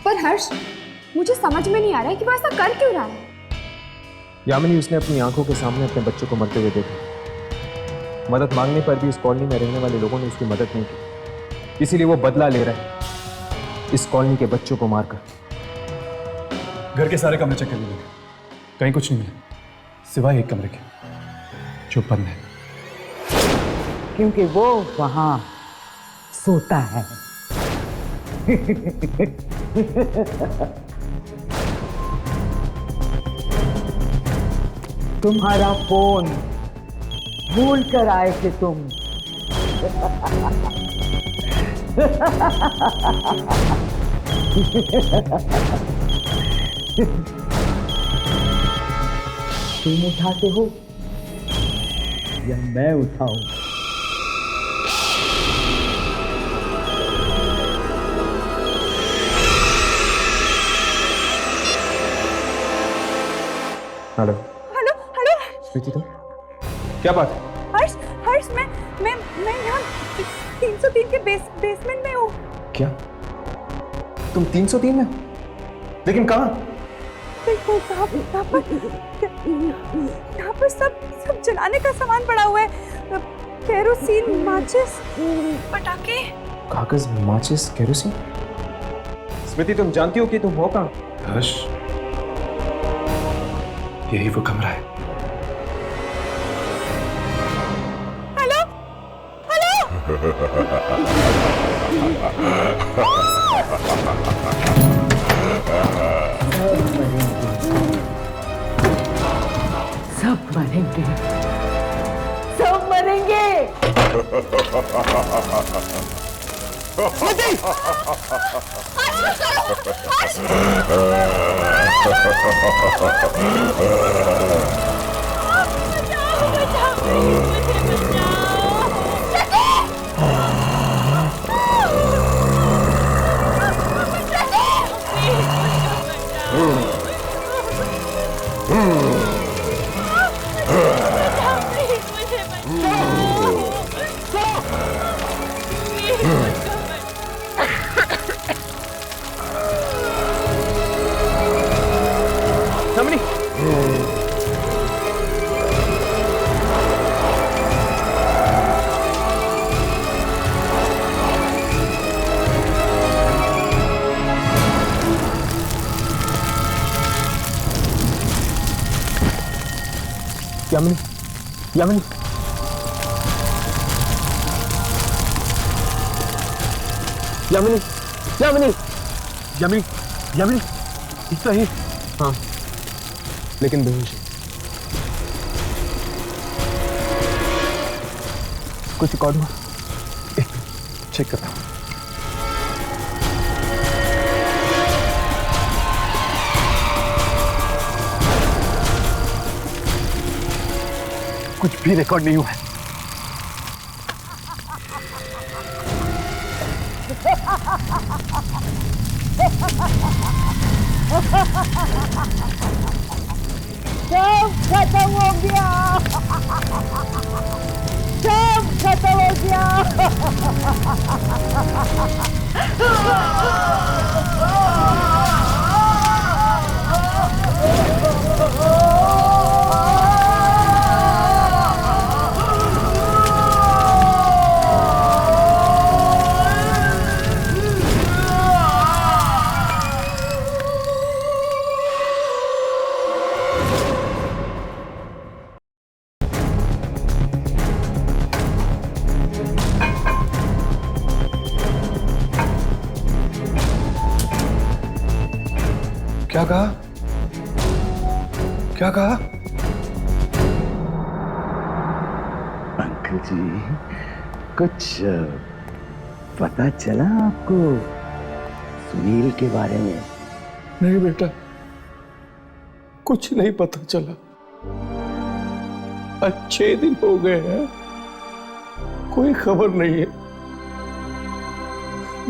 S4: पर हर्ष, मुझे समझ में नहीं आ रहा है कि वो ऐसा कर क्यों रहा है।
S3: यामिनी, उसने अपनी आंखों के सामने अपने बच्चों को मरते हुए देखा। मदद मांगने पर भी इस कॉलोनी में रहने वाले लोगों ने उसकी मदद नहीं की, इसीलिए वो बदला ले रहा है इस कॉलोनी के बच्चों को मारकर।
S6: घर के सारे कमरे चेक कर लिए, कहीं कुछ नहीं मिला सिवाय एक कमरे के जो बंद है,
S8: क्योंकि वो वहां सोता है। तुम्हारा फोन भूल कर आए थे तुम। तुम उठाते हो या मैं उठाऊं?
S3: हेलो
S2: हेलो हेलो
S3: स्वीटी, तुम क्या बात है?
S2: हर्ष हर्ष, मैं यहाँ 303 के बेसमेंट में हूँ।
S3: क्या तुम 303 में? लेकिन कहाँ?
S2: देखो यहाँ पर सब जलाने का सामान पड़ा हुआ है, केरोसिन, माचिस, पटाखे,
S3: कागज, माचिस, केरोसिन। स्मृति, तुम जानती हो कि तुम हो कहाँ?
S6: हर्ष, यही वो कमरा है।
S2: Hello hello.
S8: सब मरेंगे, सब मरेंगे।
S6: यामिनी, यामिनी, यामिनी, यामिनी, यामिनी, यामिनी, इतना ही।
S3: हाँ, लेकिन बेहोश है।
S6: कुछ रिकॉर्ड हुआ? चेक करता हूँ। कुछ भी रिकॉर्ड नहीं हुआ है।
S8: सब खत्म हो गया, सब खत्म हो गया।
S6: क्या कहा? क्या कहा?
S12: अंकल जी, कुछ पता चला आपको सुनील के बारे में?
S11: नहीं बेटा, कुछ नहीं पता चला। अच्छे दिन हो गए हैं, कोई खबर नहीं है।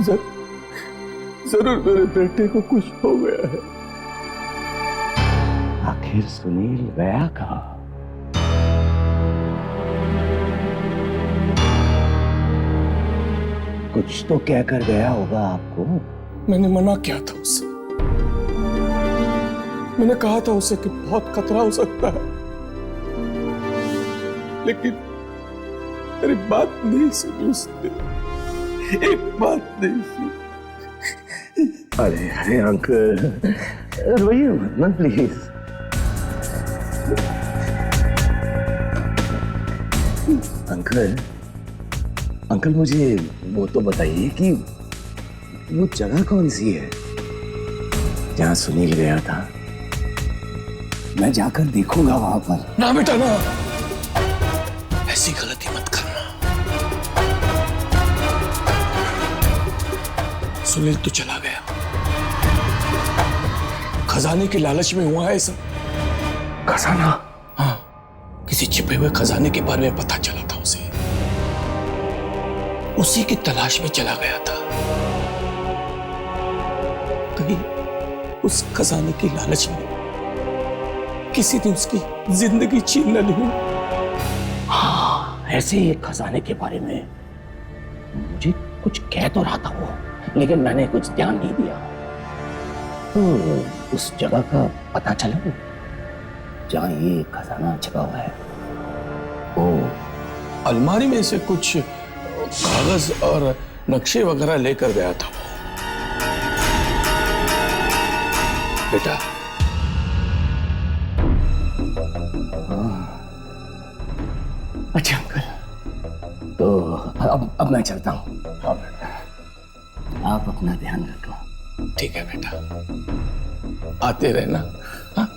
S11: जरूर मेरे बेटे को कुछ हो गया है।
S12: आखिर सुनील गया कहाँ? कुछ तो कहकर गया होगा आपको।
S11: मैंने मना किया था उससे। मैंने कहा था उसे कि बहुत खतरा हो सकता है, लेकिन मेरी बात नहीं सुनी उसने। एक बात नहीं सुनी।
S12: अरे अरे अंकल, रोइए मत ना प्लीज। अंकल मुझे वो तो बताइए कि वो जगह कौन सी है जहां सुनील गया था? मैं जाकर देखूंगा वहां पर।
S11: ना बेटा ना, ऐसी गलती मत करना। सुनील तो चला गया, खजाने के लालच में हुआ है सब।
S12: खजाना?
S11: हाँ, किसी छिपे हुए खजाने के बारे में पता चला था उसे, उसी की तलाश में चला गया था। कहीं उस खजाने की लालच में किसी ने उसकी जिंदगी छीन न ली।
S12: हाँ, ऐसे ही एक खजाने के बारे में मुझे कुछ कह तो रहा था वो, लेकिन मैंने कुछ ध्यान नहीं दिया। तो उस जगह का पता चला जहां ये खजाना छिपा हुआ है।
S11: ओ, अलमारी में से कुछ कागज और नक्शे वगैरह लेकर गया था वो। बेटा,
S12: अच्छा अंकल, तो अब मैं चलता हूँ।
S11: हाँ बेटा,
S12: आप अपना ध्यान रखो।
S11: ठीक है बेटा, आते रहना। हाँ?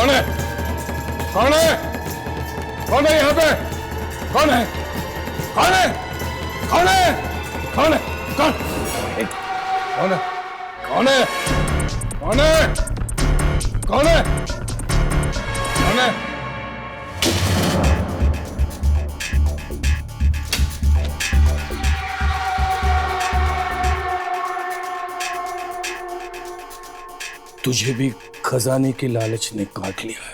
S13: कौन है? कौन है? कौन है यहाँ पे? कौन है? कौन है? कौन है? कौन है? कौन? कौन है? कौन है? कौन है? कौन है? कौन है?
S12: तुझे भी खजाने की लालच ने काट लिया है।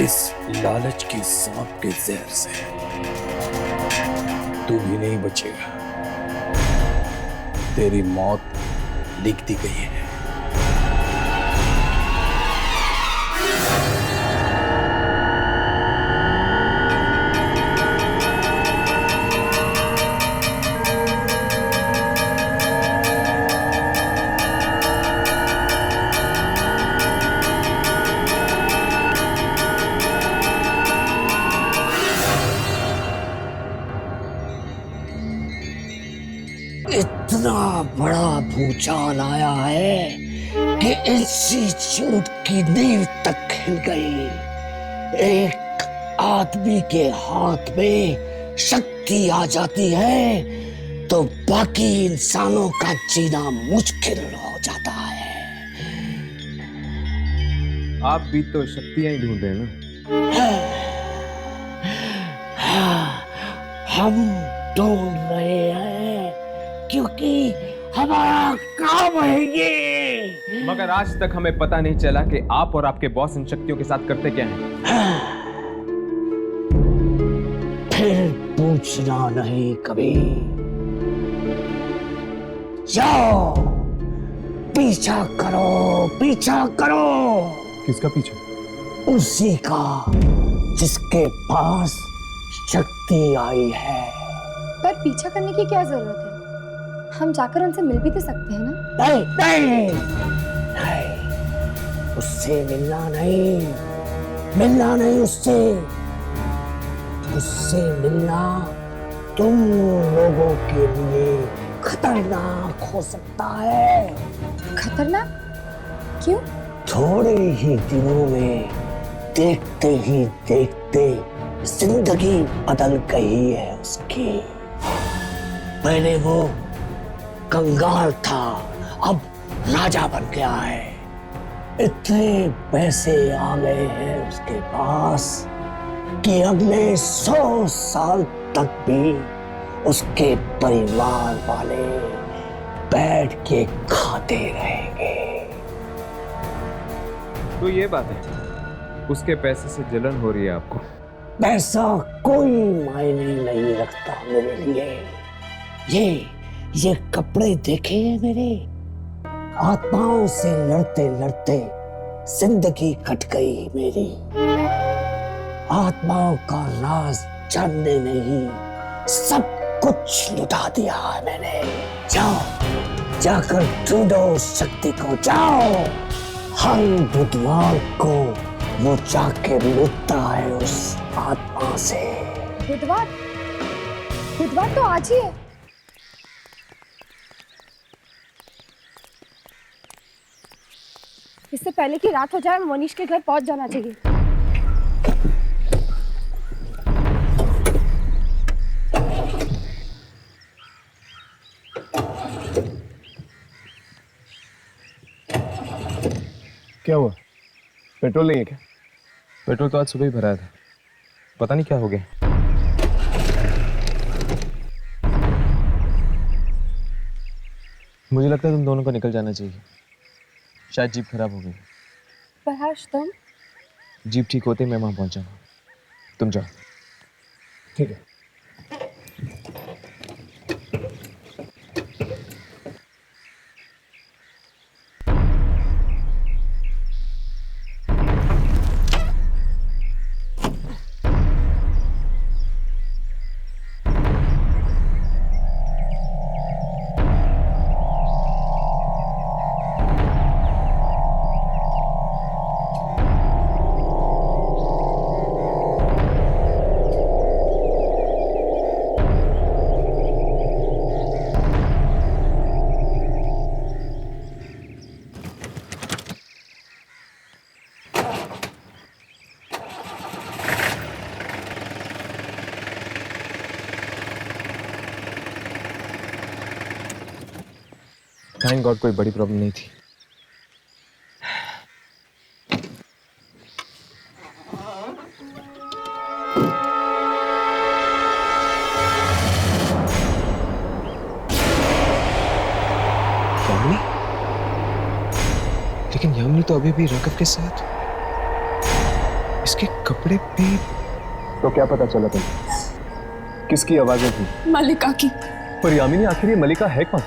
S12: इस लालच के सांप के जहर से तू भी नहीं बचेगा। तेरी मौत लिख दी गई है।
S8: इतना बड़ा भूचाल आया है कि इंस्टीट्यूट की नींव तक हिल गई। एक आदमी के हाथ में शक्ति आ जाती है तो बाकी इंसानों का जीना मुश्किल हो जाता है।
S3: आप भी तो शक्तियां ही ढूंढ रहे हैं
S8: हाँ, हम ढूंढ रहे हैं क्योंकि हमारा काम है ये।
S3: मगर आज तक हमें पता नहीं चला कि आप और आपके बॉस इन शक्तियों के साथ करते क्या हैं।
S8: फिर पूछना नहीं कभी। जाओ पीछा करो, पीछा करो।
S6: किसका पीछा?
S8: उसी का जिसके पास शक्ति आई है।
S4: पर पीछा करने की क्या जरूरत है? हम जाकर उनसे मिल भी तो सकते हैं ना?
S8: नहीं नहीं नहीं, उससे मिलना नहीं, मिलना नहीं उससे। उससे मिलना तुम लोगों के लिए खतरनाक हो सकता है।
S4: खतरनाक? क्यों?
S8: थोड़े ही दिनों में देखते ही देखते जिंदगी बदल गई है उसकी। पहले वो कंगाल था, अब राजा बन गया है। इतने पैसे आ गए हैं उसके पास कि अगले 100 साल तक भी उसके परिवार वाले बैठ के खाते रहेंगे।
S3: तो ये बात है, उसके पैसे से जलन हो रही है आपको?
S8: पैसा कोई मायने नहीं रखता मेरे लिए। ये कपड़े देखे हैं मेरे? आत्माओं से लड़ते लड़ते जिंदगी कट गई मेरी। आत्माओं का राज जानने में ही सब कुछ लुटा दिया है मैंने। जाओ जाकर ढूंढो शक्ति को, जाओ। हर बुधवार को वो जाके लुटता है उस आत्मा से।
S4: बुधवार? बुधवार तो आज ही है। इससे पहले कि रात हो जाए मनीष के घर पहुंच जाना चाहिए।
S6: क्या हुआ? पेट्रोल नहीं है क्या?
S3: पेट्रोल तो आज सुबह ही भरा था, पता नहीं क्या हो गया। मुझे लगता है तुम दोनों को निकल जाना चाहिए। शायद जीप खराब हो गई।
S4: पर हर्ष तुम?
S3: जीप ठीक होते मैं वहां पहुंच जाऊंगा, तुम जाओ।
S6: ठीक है।
S3: थैंक गॉड कोई बड़ी प्रॉब्लम नहीं थी। यामिनी? लेकिन यामिनी तो अभी भी राघव के साथ, इसके कपड़े भी।
S6: तो क्या पता चला तुम्हें? किसकी आवाजें थी?
S4: मलिका की।
S6: पर यामिनी आखिर ये मलिका है कौन?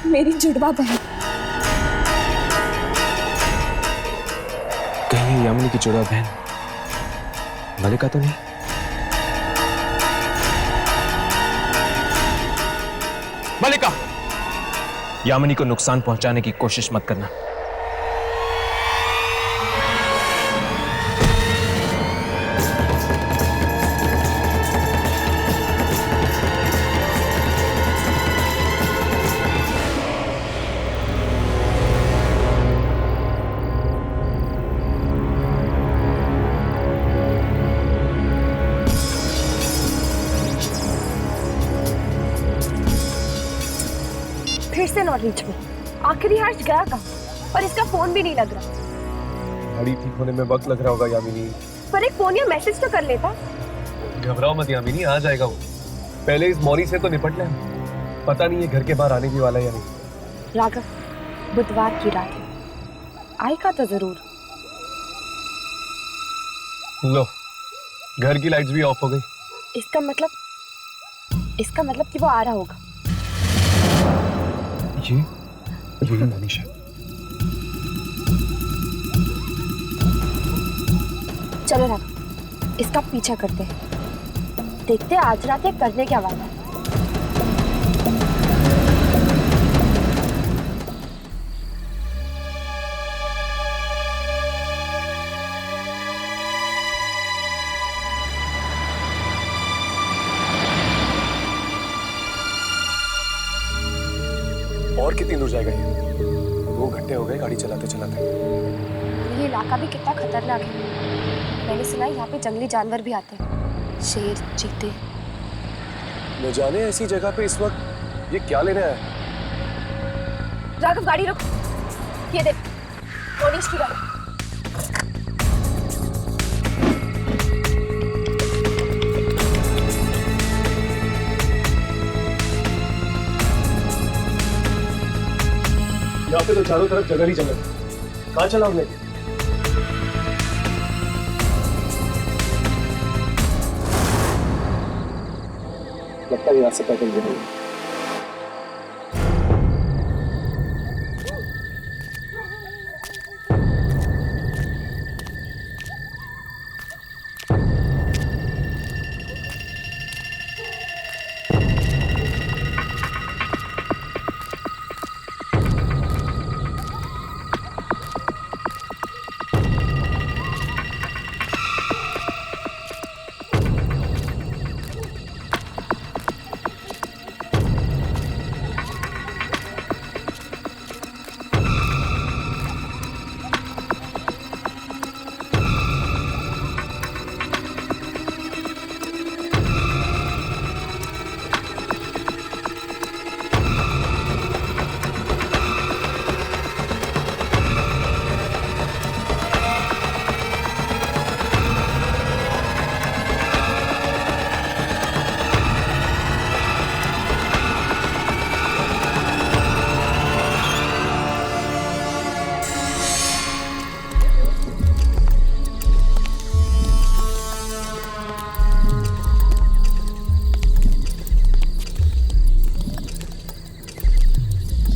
S4: मेरी जुड़वा बहन।
S3: कहीं ये यामिनी की जुड़वा बहन मलिका तो नहीं? मलिका, यामिनी को नुकसान पहुंचाने की कोशिश मत करना।
S4: फिर से नॉट रीचेबल। आखिरी हर्ष गया कहाँ? और इसका फोन भी नहीं लग रहा।
S6: गाड़ी ठीक होने में वक्त लग रहा होगा यामिनी।
S4: पर एक फोन या मैसेज तो कर लेता।
S6: घबराओ मत यामिनी, आ जाएगा वो। पहले इस मौनी से तो निपट ले। पता नहीं है घर के बाहर आने की वाला है या नहीं।
S4: राघव, बुधवार की रात है, आएगा तो जरूर।
S6: लो, घर की लाइट्स भी ऑफ हो गई।
S4: इसका मतलब कि वो आ रहा होगा।
S6: ये मनीष है।
S4: चलो राघव, इसका पीछा करते हैं। देखते हैं आज रात ये करने क्या वाला है।
S6: और कितनी दूर जाएगा ये? 2 घंटे हो गए गाड़ी चलाते चलाते।
S4: ये इलाका भी कितना खतरनाक है। मैंने सुना है यहाँ पे जंगली जानवर भी आते हैं, शेर, चीते।
S6: न जाने ऐसी जगह पे इस वक्त ये क्या ले रहा है।
S4: राघव, गाड़ी रोक। ये देख, मनीष की गाड़ी।
S6: यहाँ पे तो चारों तरफ जगह ही जगह। कहाँ चला हमने? लगता है यहाँ से पैदल जाएंगे।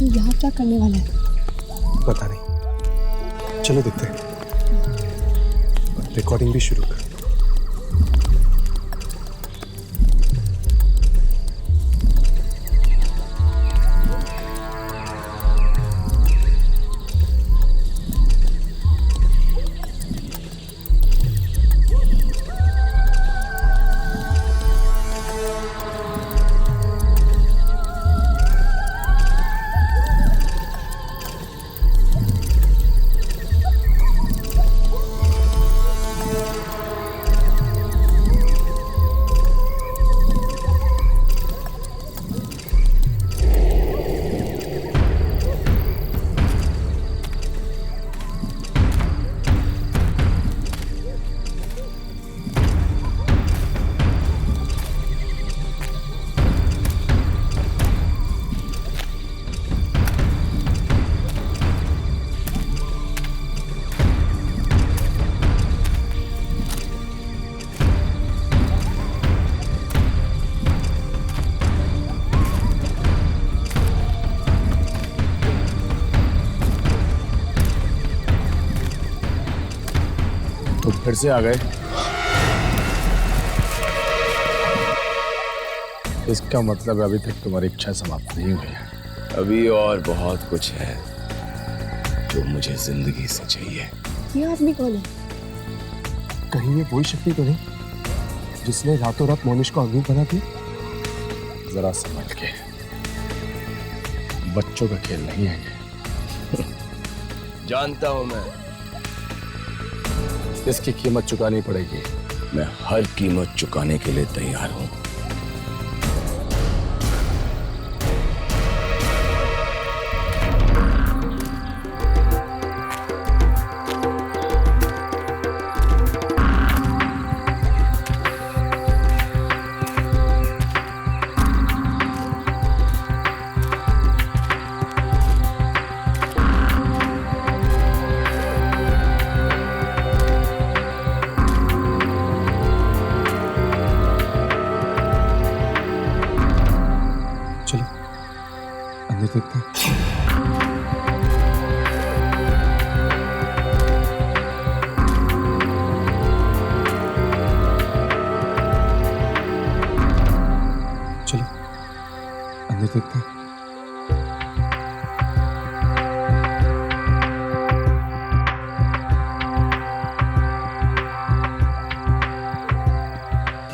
S4: यहाँ क्या करने वाला है?
S6: पता नहीं, चलो देखते हैं। रिकॉर्डिंग भी शुरू कर।
S13: फिर से आ गए। इसका मतलब अभी तक तुम्हारी इच्छा समाप्त नहीं हुई है। अभी और बहुत कुछ है जो मुझे जिंदगी से चाहिए।
S2: ये आदमी कौन है?
S6: कहीं ये वही शक्ति तो नहीं जिसने रातों रात मोनिश को अमीर बना दिया?
S13: जरा समझ के, बच्चों का खेल नहीं है ये। जानता हूं मैं, इसकी कीमत चुकानी पड़ेगी। मैं हर कीमत चुकाने के लिए तैयार हूं।
S6: अंदर देखते हैं। चलो अंदर देखते हैं।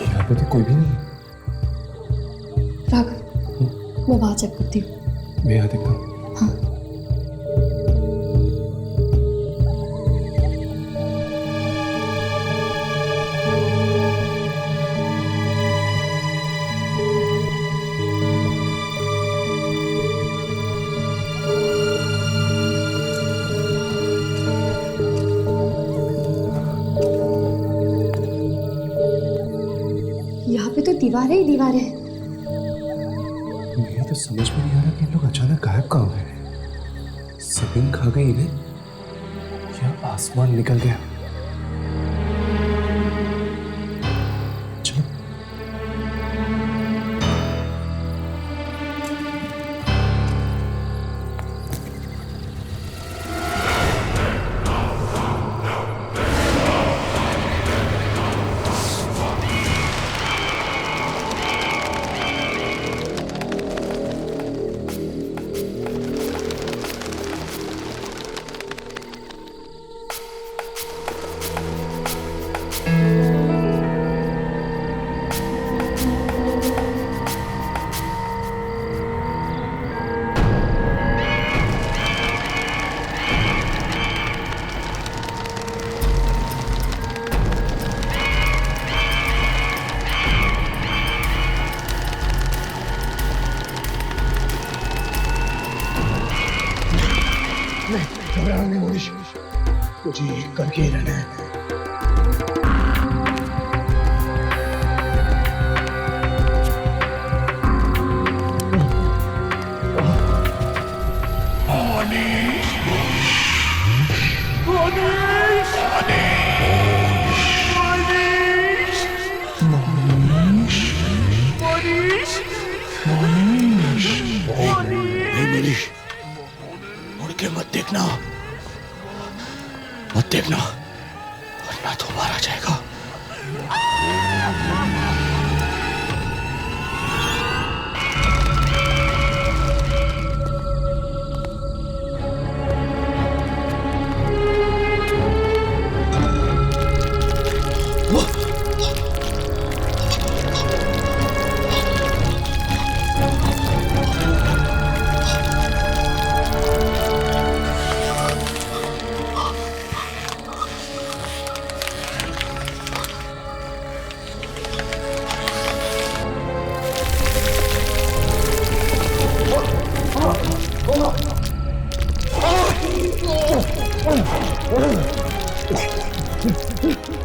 S6: यहाँ पे तो कोई भी नहीं है।
S2: राघव, मैं वहां चेक करती हूँ।
S6: मैं यहाँ देखता हूँ।
S2: यहाँ पे तो दीवारें ही दीवारें हैं।
S6: मुझे तो समझ में नहीं आ रहा कि इन लोग अचानक गायब कहाँ हो गए। जमीन खा गई इन्हें या आसमान निकल गया। चलो
S13: घबराना नहीं मोनिश, मुझे एक करके ही रहना है। मुड़ के मत देखना, मत देखना, वरना तो मारा जाएगा।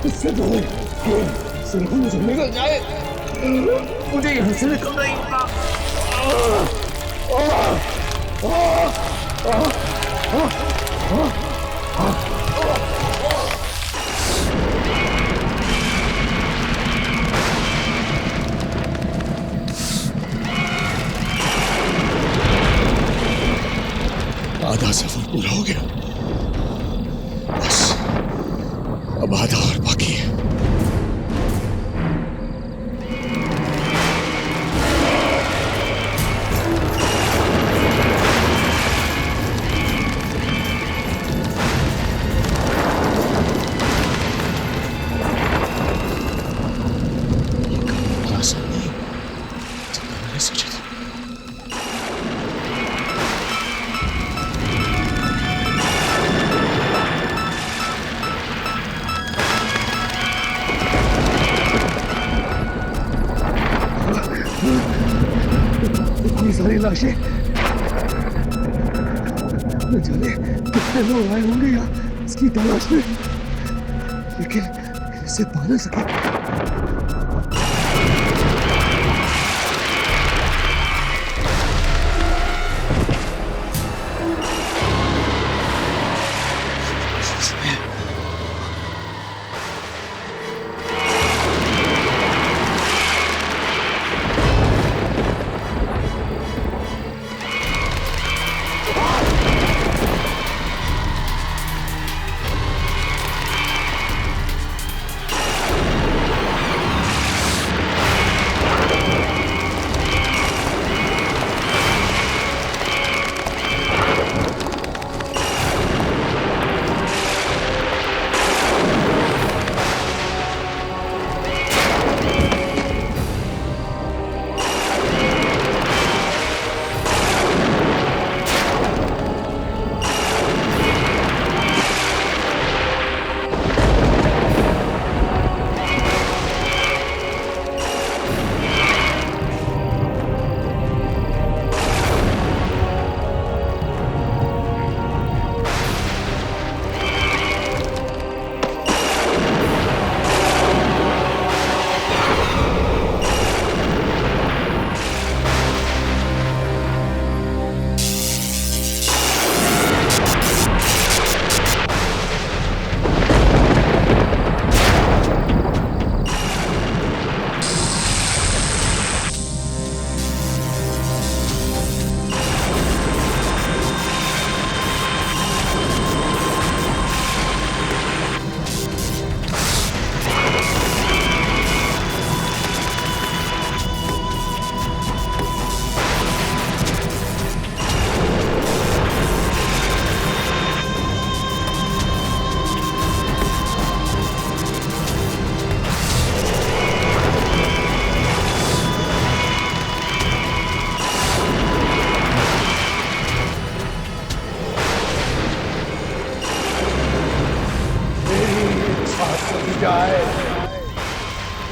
S13: इससे तो सिर्फ मुझे निकल जाए, मुझे यहाँ से निकलना ही आधा सफर पूरा हो गया। अब आधा और बाकी है।
S11: इतनी सारी लाशें, न जाने कितने लोग आए होंगे यहाँ इसकी तलाश में, लेकिन इसे पा ना सके।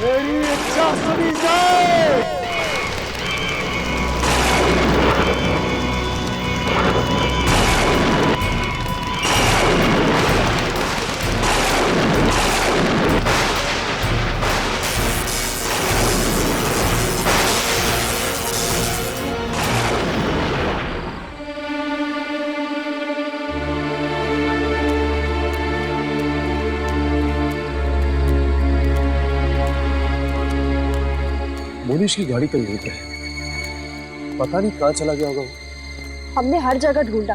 S11: मेरी इच्छा सुनी जाए।
S6: मोनिश की गाड़ी तो यहीं पे है, पता नहीं कहाँ चला गया होगा वो।
S4: हमने हर जगह ढूंढा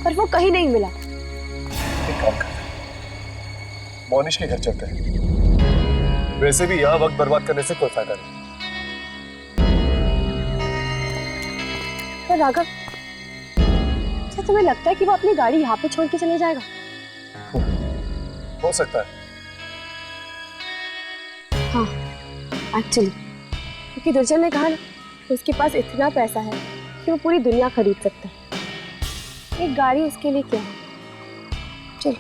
S4: पर वो कहीं नहीं मिला।
S6: एक काम करते हैं, मोनिश के घर चलते हैं। वैसे भी यहाँ वक्त बर्बाद करने से कोई फायदा नहीं।
S4: पर राघव, क्या तुम्हें लगता है कि वो अपनी गाड़ी यहाँ पे छोड़ के चले जाएगा?
S6: हो सकता है।
S4: हाँ, एक्चुअली क्योंकि दुर्जन ने कहा ना, उसके पास इतना पैसा है कि वो पूरी दुनिया खरीद सकता है। एक गाड़ी उसके लिए क्या है? चलो।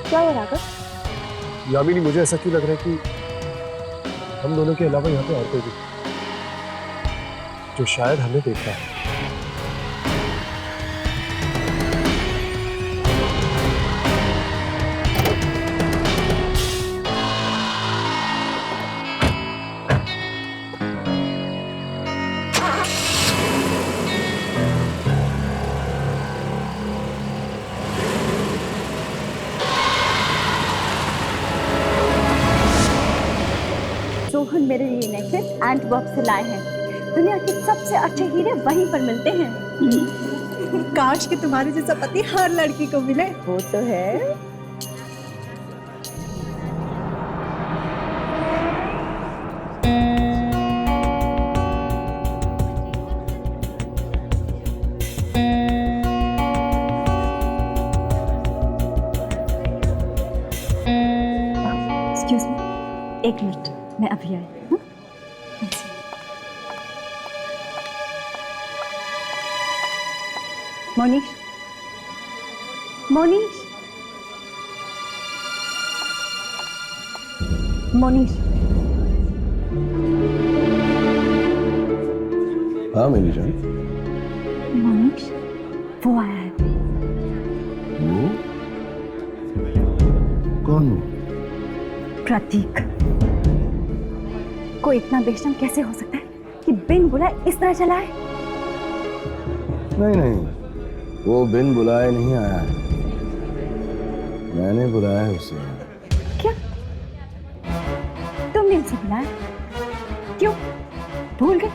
S4: क्या हो राघव?
S6: यामिनी, मुझे ऐसा क्यों लग रहा है कि हम दोनों के अलावा यहाँ पे और कोई भी जो शायद हमें देखा है।
S4: सोहन
S2: मेरे लिए नेकलेस एंटवर्प से लाए हैं। दुनिया के सबसे अच्छे हीरे वहीं पर मिलते हैं।
S8: काश कि तुम्हारे जैसा पति हर लड़की को मिले।
S2: वो तो है। एक्सक्यूज मी, एक मिनट, मैं अभी आई। मोनीश, मोनीश, मोनीश।
S12: हाँ मेरी जान।
S2: मोनीश, वो आया है।
S12: वो कौन?
S2: प्रतीक। कोई इतना बेशरम कैसे हो सकता है कि बिन बुलाए इस तरह चला है?
S12: नहीं नहीं, वो बिन बुलाए नहीं आया है, मैंने बुलाया है उसे।
S2: क्या? तुमने उसे बुलाया? क्यों? भूल गए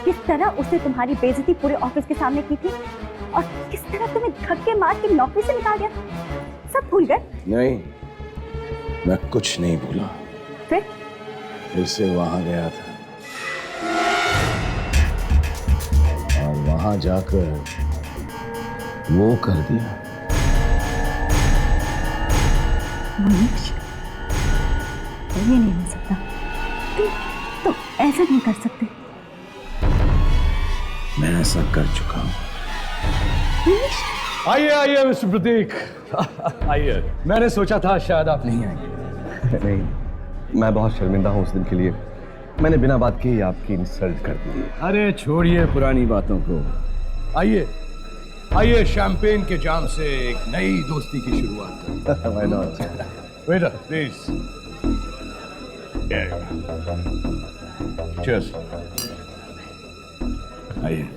S2: किस तरह उसने तुम्हारी बेइज्जती पूरे ऑफिस के सामने की थी और किस तरह तुम्हें धक्के मार के नौकरी से निकाल दिया? सब भूल गए?
S12: नहीं, मैं कुछ नहीं भूला।
S2: फिर
S12: से वहां गया था और वहां जाकर वो कर दिया।
S2: मोनीश, ये नहीं हो सकता। तुम ऐसा नहीं कर सकते।
S12: मैं ऐसा कर चुका हूं।
S2: मोनीश,
S13: आइए आइए मिस्टर प्रतीक, आइए। मैंने सोचा था शायद आप नहीं आएंगे।
S14: नहीं, मैं बहुत शर्मिंदा हूँ उस दिन के लिए। मैंने बिना बात के ही आपकी इंसल्ट कर दी।
S13: अरे छोड़िए पुरानी बातों को, आइए आइए, शैंपेन के जाम से एक नई दोस्ती की शुरुआत।
S14: Why not?
S13: Waiter please. Cheers. आइए।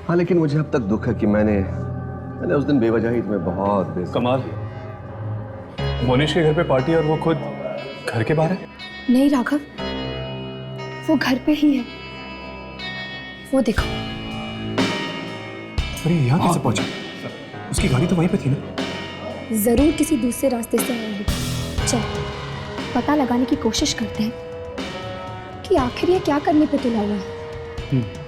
S14: हाँ, लेकिन मुझे अब तक दुख है कि मैंने उस दिन बेवजह ही तुम्हें बहुत
S6: कमाल, मोनीश के घर पे पार्टी और वो खुद घर के बाहर है?
S4: नहीं राघव, वो घर पे ही है। वो देखो।
S6: अरे यहाँ कैसे पहुंचा? उसकी गाड़ी तो वहीं पे थी ना?
S4: जरूर किसी दूसरे रास्ते से आया होगा। चल पता लगाने की कोशिश करते हैं कि आखिर ये क्या करने पे तुला हुआ है।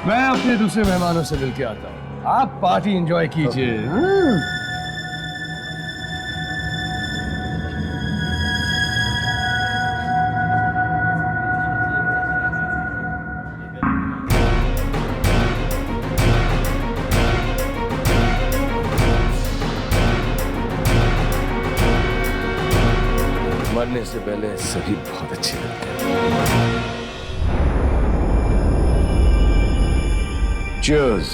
S13: मैं अपने दूसरे मेहमानों से मिलके आता हूँ, आप पार्टी एंजॉय कीजिए।
S12: मरने से पहले सभी बहुत अच्छे लगते हैं। Cheers!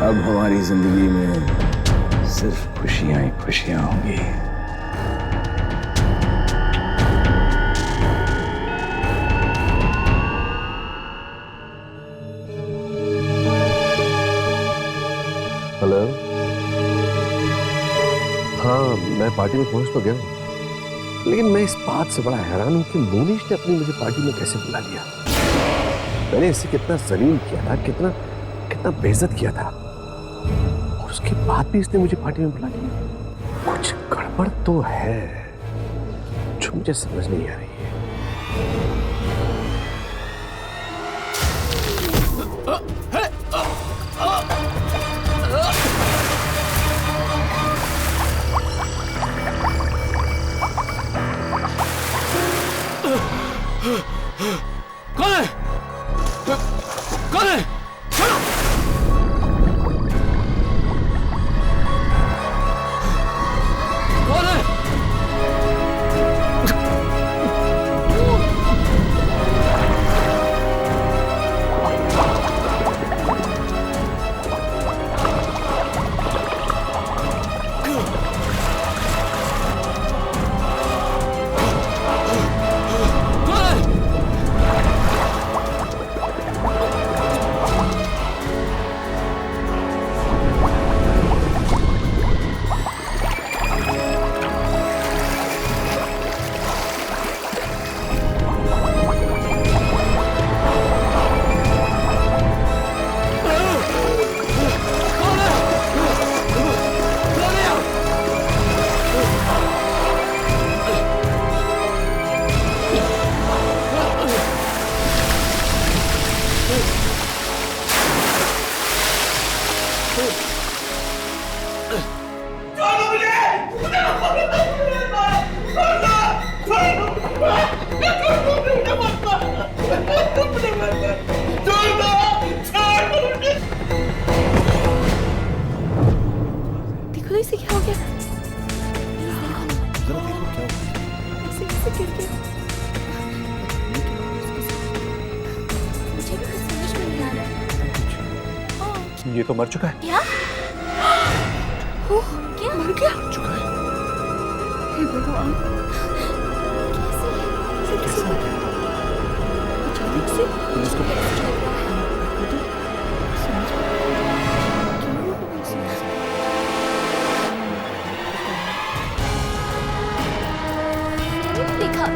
S12: अब हमारी जिंदगी में सिर्फ खुशियां ही खुशियां होंगी।
S14: हेलो। हाँ, मैं पार्टी में पहुंच तो गया हूँ, लेकिन मैं इस बात से बड़ा हैरान हूं कि मोनीश ने अपनी मुझे पार्टी में कैसे बुला लिया। मैंने इसे कितना जलील किया था, कितना कितना बेइज्जत किया था, और उसके बाद भी इसने मुझे पार्टी में बुला लिया। कुछ गड़बड़ तो है जो मुझे समझ नहीं आ रही है।
S13: कौन है? कौन है? छोड़ो! कौन है?
S2: देखो इसे क्या हो गया?
S12: जरा देखो क्या हुआ।
S2: इसे कैसे गिर गया? मुझे भी कुछ समझ में नहीं आ रहा।
S6: ये तो मर चुका है।
S2: क्या? ओह, क्या मर गया?
S6: चुका है।
S2: हे भगवान, कैसे? अचानक से
S12: पुलिस को पता चला।
S2: देखा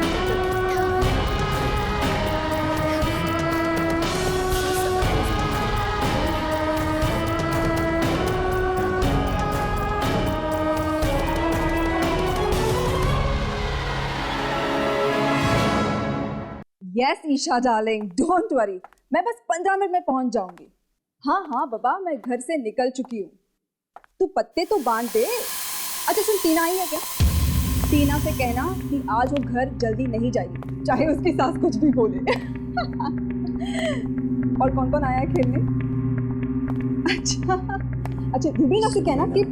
S15: yes Isha darling, don't worry, मैं बस 15 मिनट में पहुंच जाऊंगी। हाँ हाँ बाबा, मैं घर से निकल चुकी हूँ। तू पत्ते तो बांध दे। अच्छा सुन, टीना आई है क्या? टीना से कहना कि आज वो घर जल्दी नहीं जाएगी, चाहे उसकी सास कुछ भी बोले। और कौन कौन आया है खेलने? अच्छा रूबीना से कहना कि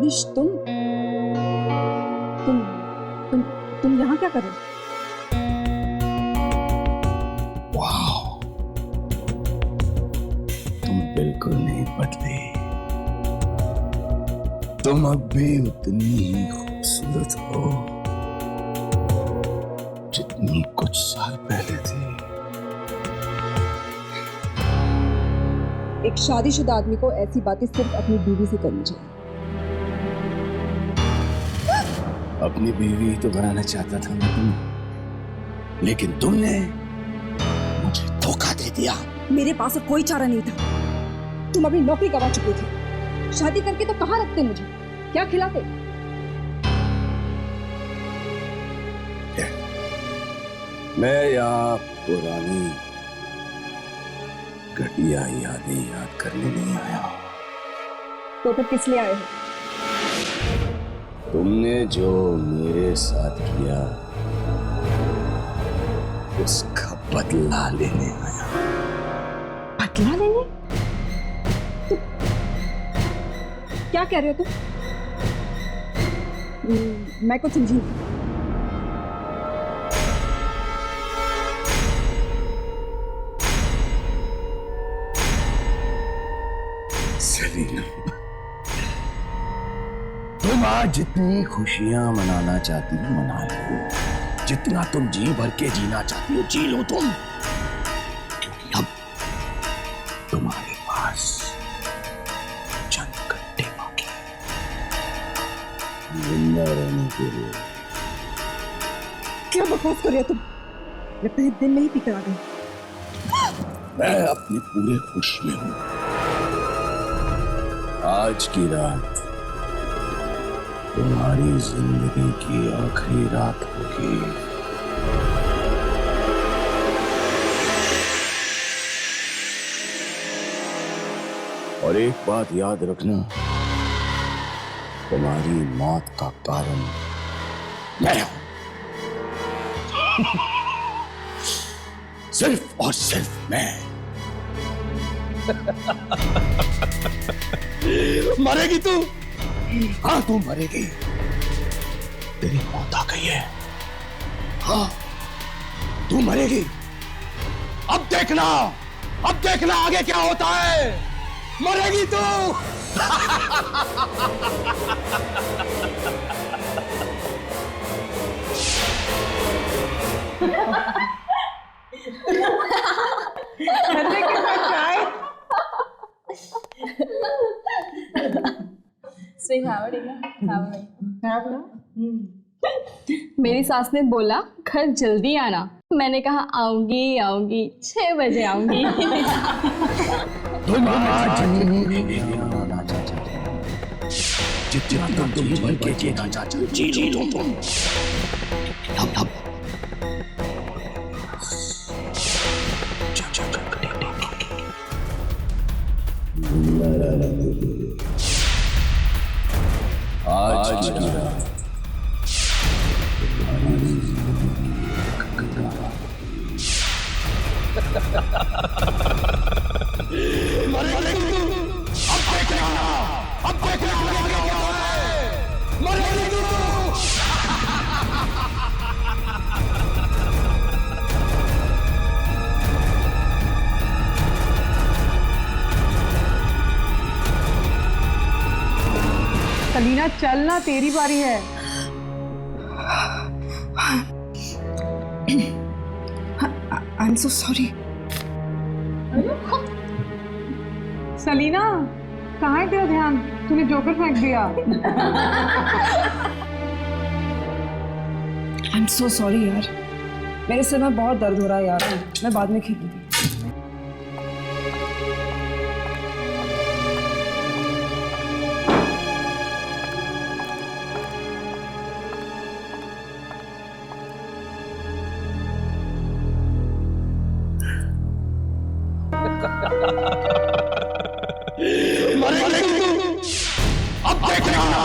S15: मनीष तुम यहाँ क्या कर रहे हो?
S12: तुम बिल्कुल नहीं बदले। तुम अब भी उतनी ही खूबसूरत हो जितनी कुछ साल पहले थी।
S15: एक शादीशुदा आदमी को ऐसी बातें सिर्फ अपनी बीवी से करनी चाहिए।
S12: अपनी बीवी तो बनाना चाहता था मैं तुम्हें, लेकिन तुमने मुझे धोखा दे दिया।
S15: मेरे पास और कोई चारा नहीं था। तुम अपनी नौकरी गवा चुके थे। शादी करके तो कहाँ रखते मुझे? क्या खिलाते?
S12: मैं यहाँ पुरानी घटिया यादें याद करने नहीं आया।
S15: तो फिर किस लिए आए हो?
S12: तुमने जो मेरे साथ किया उसका बदला लेने आया।
S15: बदला लेने? क्या कह रहे हो तुम? मैं कुछ समझी नहीं।
S12: सेलिना, तुम आज जितनी खुशियां मनाना चाहती हो मना लो। जितना तुम जी भर के जीना चाहती हो जी लो तुम, क्योंकि अब तुम्हारे पास चंद घंटे बाकी जिंदा रहने के लिए।
S15: क्या बकवास कर रहे हो तुम? मैं पहले दिन में ही पीकर आ गई।
S12: मैं अपने पूरे होश में हूं। आज की रात तुम्हारी जिंदगी की आखिरी रात होगी। और एक बात याद रखना, तुम्हारी मौत का कारण मैं हूं। सिर्फ और सिर्फ मैं। मरेगी तू? हाँ तू मरेगी। तेरी मौत आ गई है। हाँ तू मरेगी। अब देखना आगे क्या होता है। मरेगी तू।
S4: मेरी सास ने बोला घर जल्दी आना। मैंने कहा आऊंगी आऊंगी, 6 बजे आऊंगी।
S12: तुम आज जितना तुम जी भर के जीना चाहते हो जी लो तुम। अब
S1: चलना, तेरी बारी है।
S2: I am so sorry.
S1: Selina, कहाँ है तेरा ध्यान? तूने जोकर फेंक दिया।
S2: आई एम सो सॉरी यार, मेरे सिर में बहुत दर्द हो रहा है यार, मैं बाद में खेलूंगी।
S13: अब देखना,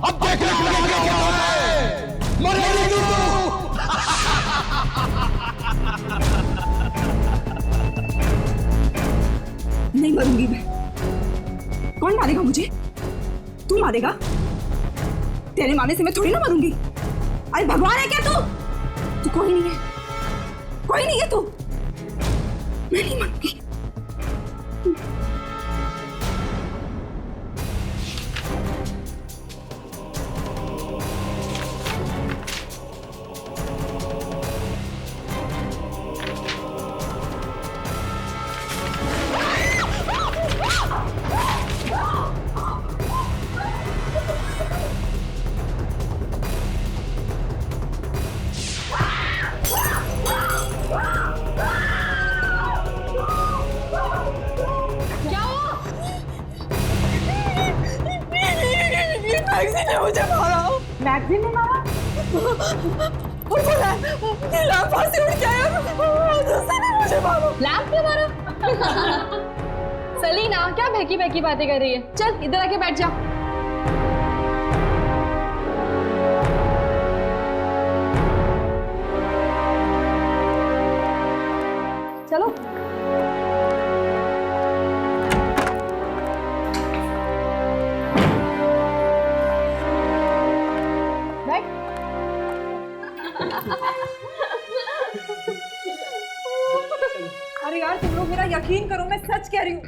S13: अब देखना क्या होता है। मरेगी तू।
S2: नहीं मरूंगी मैं। कौन मारेगा मुझे? तू मारेगा? तेरे मारने से मैं थोड़ी ना मरूंगी। अरे भगवान है क्या तू? तू कोई नहीं है, कोई नहीं है तू। मैं नहीं मरूंगी। मैगजीन ने मुझे मारा।
S1: मैगजीन ने मारा?
S2: वो लैंप से उड़ के आया, उसने मुझे मारा।
S4: लैंप क्यों मारा? सलीना क्या बहकी बहकी बातें कर रही है? चल इधर आके बैठ जा।
S15: चलो
S2: अरे यार तुम लोग मेरा यकीन करो, मैं सच कह रही हूँ।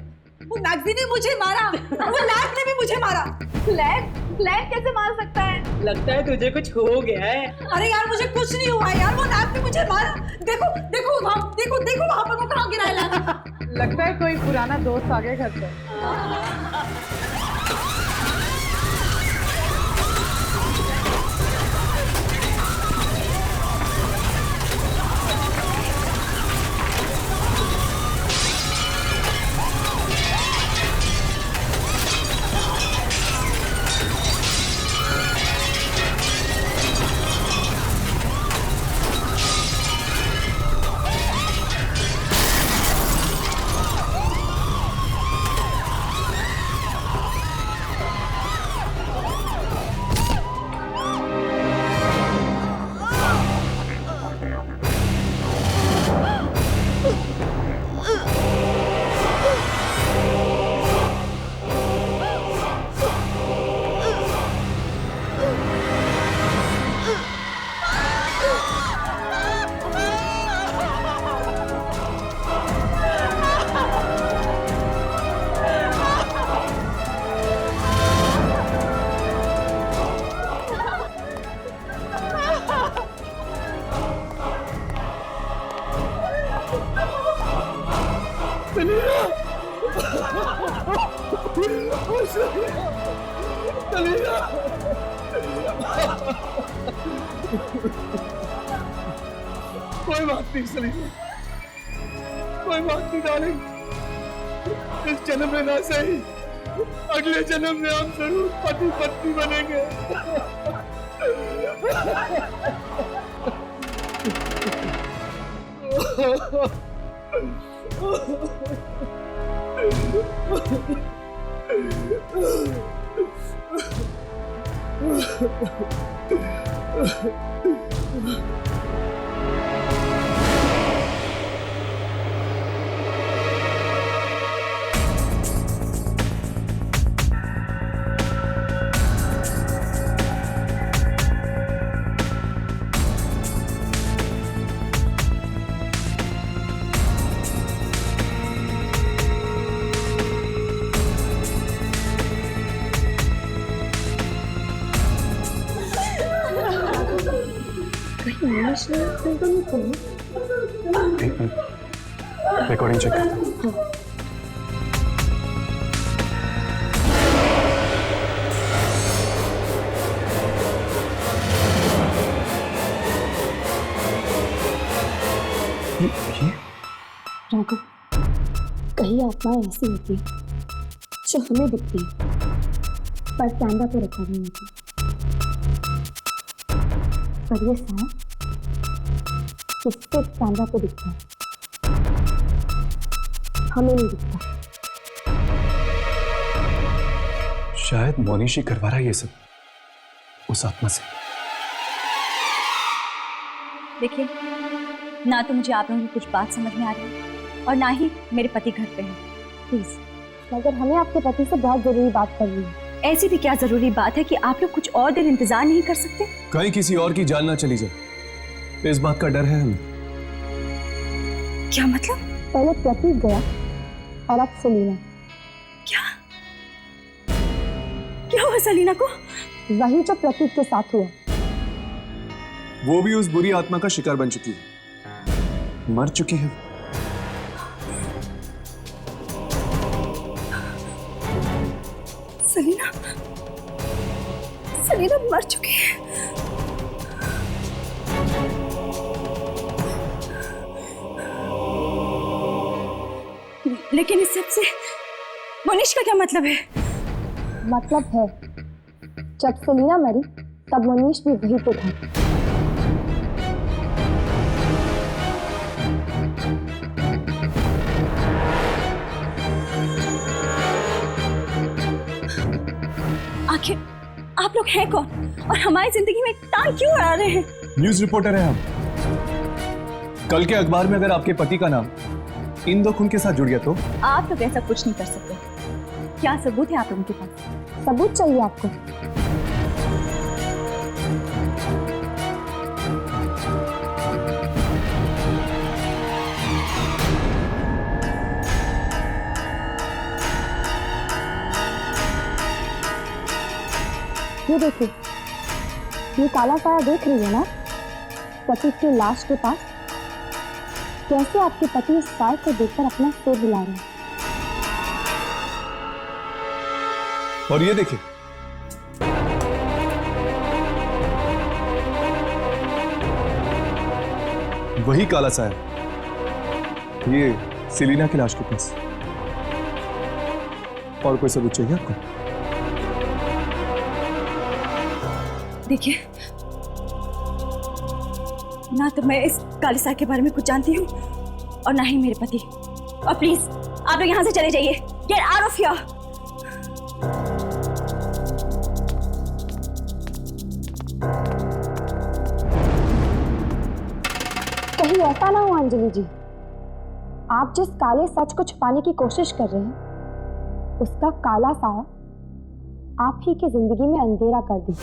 S2: वो मैगजीन ने मुझे मारा, वो लैब ने भी मुझे मारा।
S4: लैब कैसे मार सकता है?
S2: लगता है तुझे कुछ हो गया है। अरे यार मुझे कुछ नहीं हुआ यार, वो लैब ने मुझे मारा। देखो देखो वहाँ, देखो देखो वहाँ पर वो कहाँ गिरा है लैब।
S1: लगता है कोई पुराना दोस्त आ गया घर पर।
S13: कोई बात नहीं सलीना, कोई बात नहीं डार्लिंग। इस जन्म में ना सही, अगले जन्म में हम जरूर पति पत्नी बनेंगे।
S6: रिकॉर्डिंग चेक करता हूँ।
S2: राघव, कहीं आत्माएं ऐसी होती हैं जो हमें दिखती है पर कैमरा पे रिकॉर्ड नहीं होती। पर ये साया ये सिर्फ कैमरा पे दिखता है, हमें नहीं दिखता।
S6: शायद मोनिश ही करवा रहा है ये सब उस आत्मा से।
S7: देखिए, ना तो मुझे आप लोगों की कुछ बात समझ में आ रही है और ना ही मेरे पति घर पे हैं। प्लीज,
S2: मगर हमें आपके पति से बहुत जरूरी बात करनी है।
S7: ऐसी भी क्या जरूरी बात है कि आप लोग कुछ और देर इंतजार नहीं कर सकते?
S6: कहीं किसी और की जान ना चली जाए, इस बात का डर है हमें।
S7: क्या मतलब?
S2: पहले प्रतीक गया और अब सलीना।
S7: क्या हुआ सलीना को?
S2: वही जो प्रतीक के साथ हुआ।
S6: वो भी उस बुरी आत्मा का शिकार बन चुकी है, मर चुकी है।
S7: सलीना मर चुकी है। लेकिन इस सब से मोनिश का क्या मतलब है?
S2: मतलब है, जब सलीना मरी तब मोनिश भी वहीं पे था।
S7: आखिर आप लोग हैं कौन और हमारी जिंदगी में टांग क्यों अड़ा रहे हैं?
S6: न्यूज रिपोर्टर हैं हम। कल के अखबार में अगर आपके पति का नाम इन दो खून के साथ जुड़ गया तो?
S7: आप लोग ऐसा कुछ नहीं कर सकते। क्या सबूत है आप लोगों के पास?
S2: सबूत चाहिए आपको? ये देखिए, ये काला साया देख रही है ना, प्रतीक की लाश के पास। कैसे आपके पति इस साय को देखकर अपना सिर हिला रहे हैं।
S6: और ये देखिए, वही काला साया, ये सेलिना की लाश के पास। और कोई सबूत चाहिए आपको?
S7: देखिए, ना तो मैं इस काली साय के बारे में कुछ जानती हूँ और ना ही मेरे पति। और प्लीज आप लोग यहाँ से चले जाइए। Get out of here.
S2: कहीं ऐसा ना हो अंजलि जी, आप जिस काले सच को छुपाने की कोशिश कर रहे हैं, उसका काला साया आप ही की जिंदगी में अंधेरा कर दे।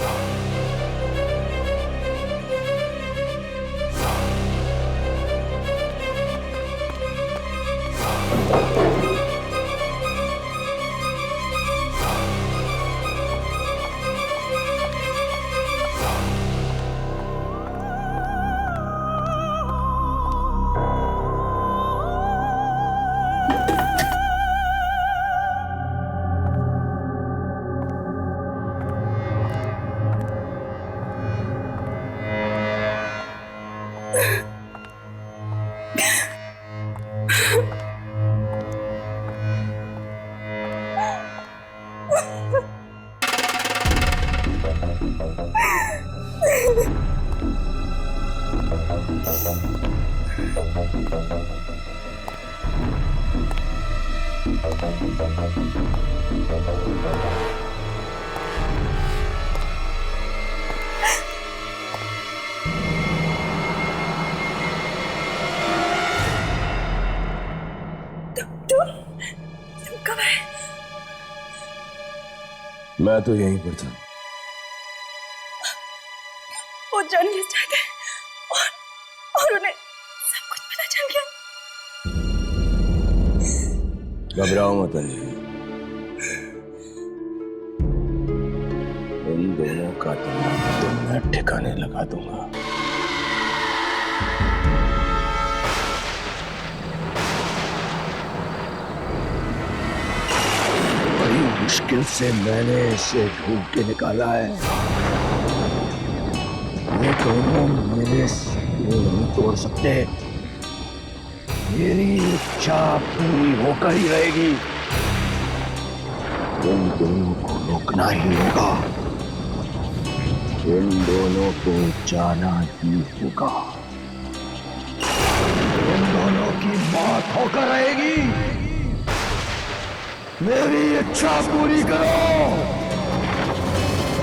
S7: तुम कब आए?
S12: मैं तो यहीं पर था।
S7: वो जर्नलिस्ट आए थे और उन्हें सब कुछ पता चल गया।
S12: घबराओ मत अंजलि, इन दोनों का दिमाग तो मैं ठिकाने लगा दूंगा। मुश्किल से मैंने इसे ढूंढ के निकाला है। ये दोनों मेरे सपने नहीं तोड़ सकते। मेरी इच्छा पूरी होकर ही रहेगी। इन दोनों को रोकना ही होगा। इन दोनों को जाना ही होगा। इन दोनों की मौत होकर रहेगी। मेरी इच्छा पूरी करो।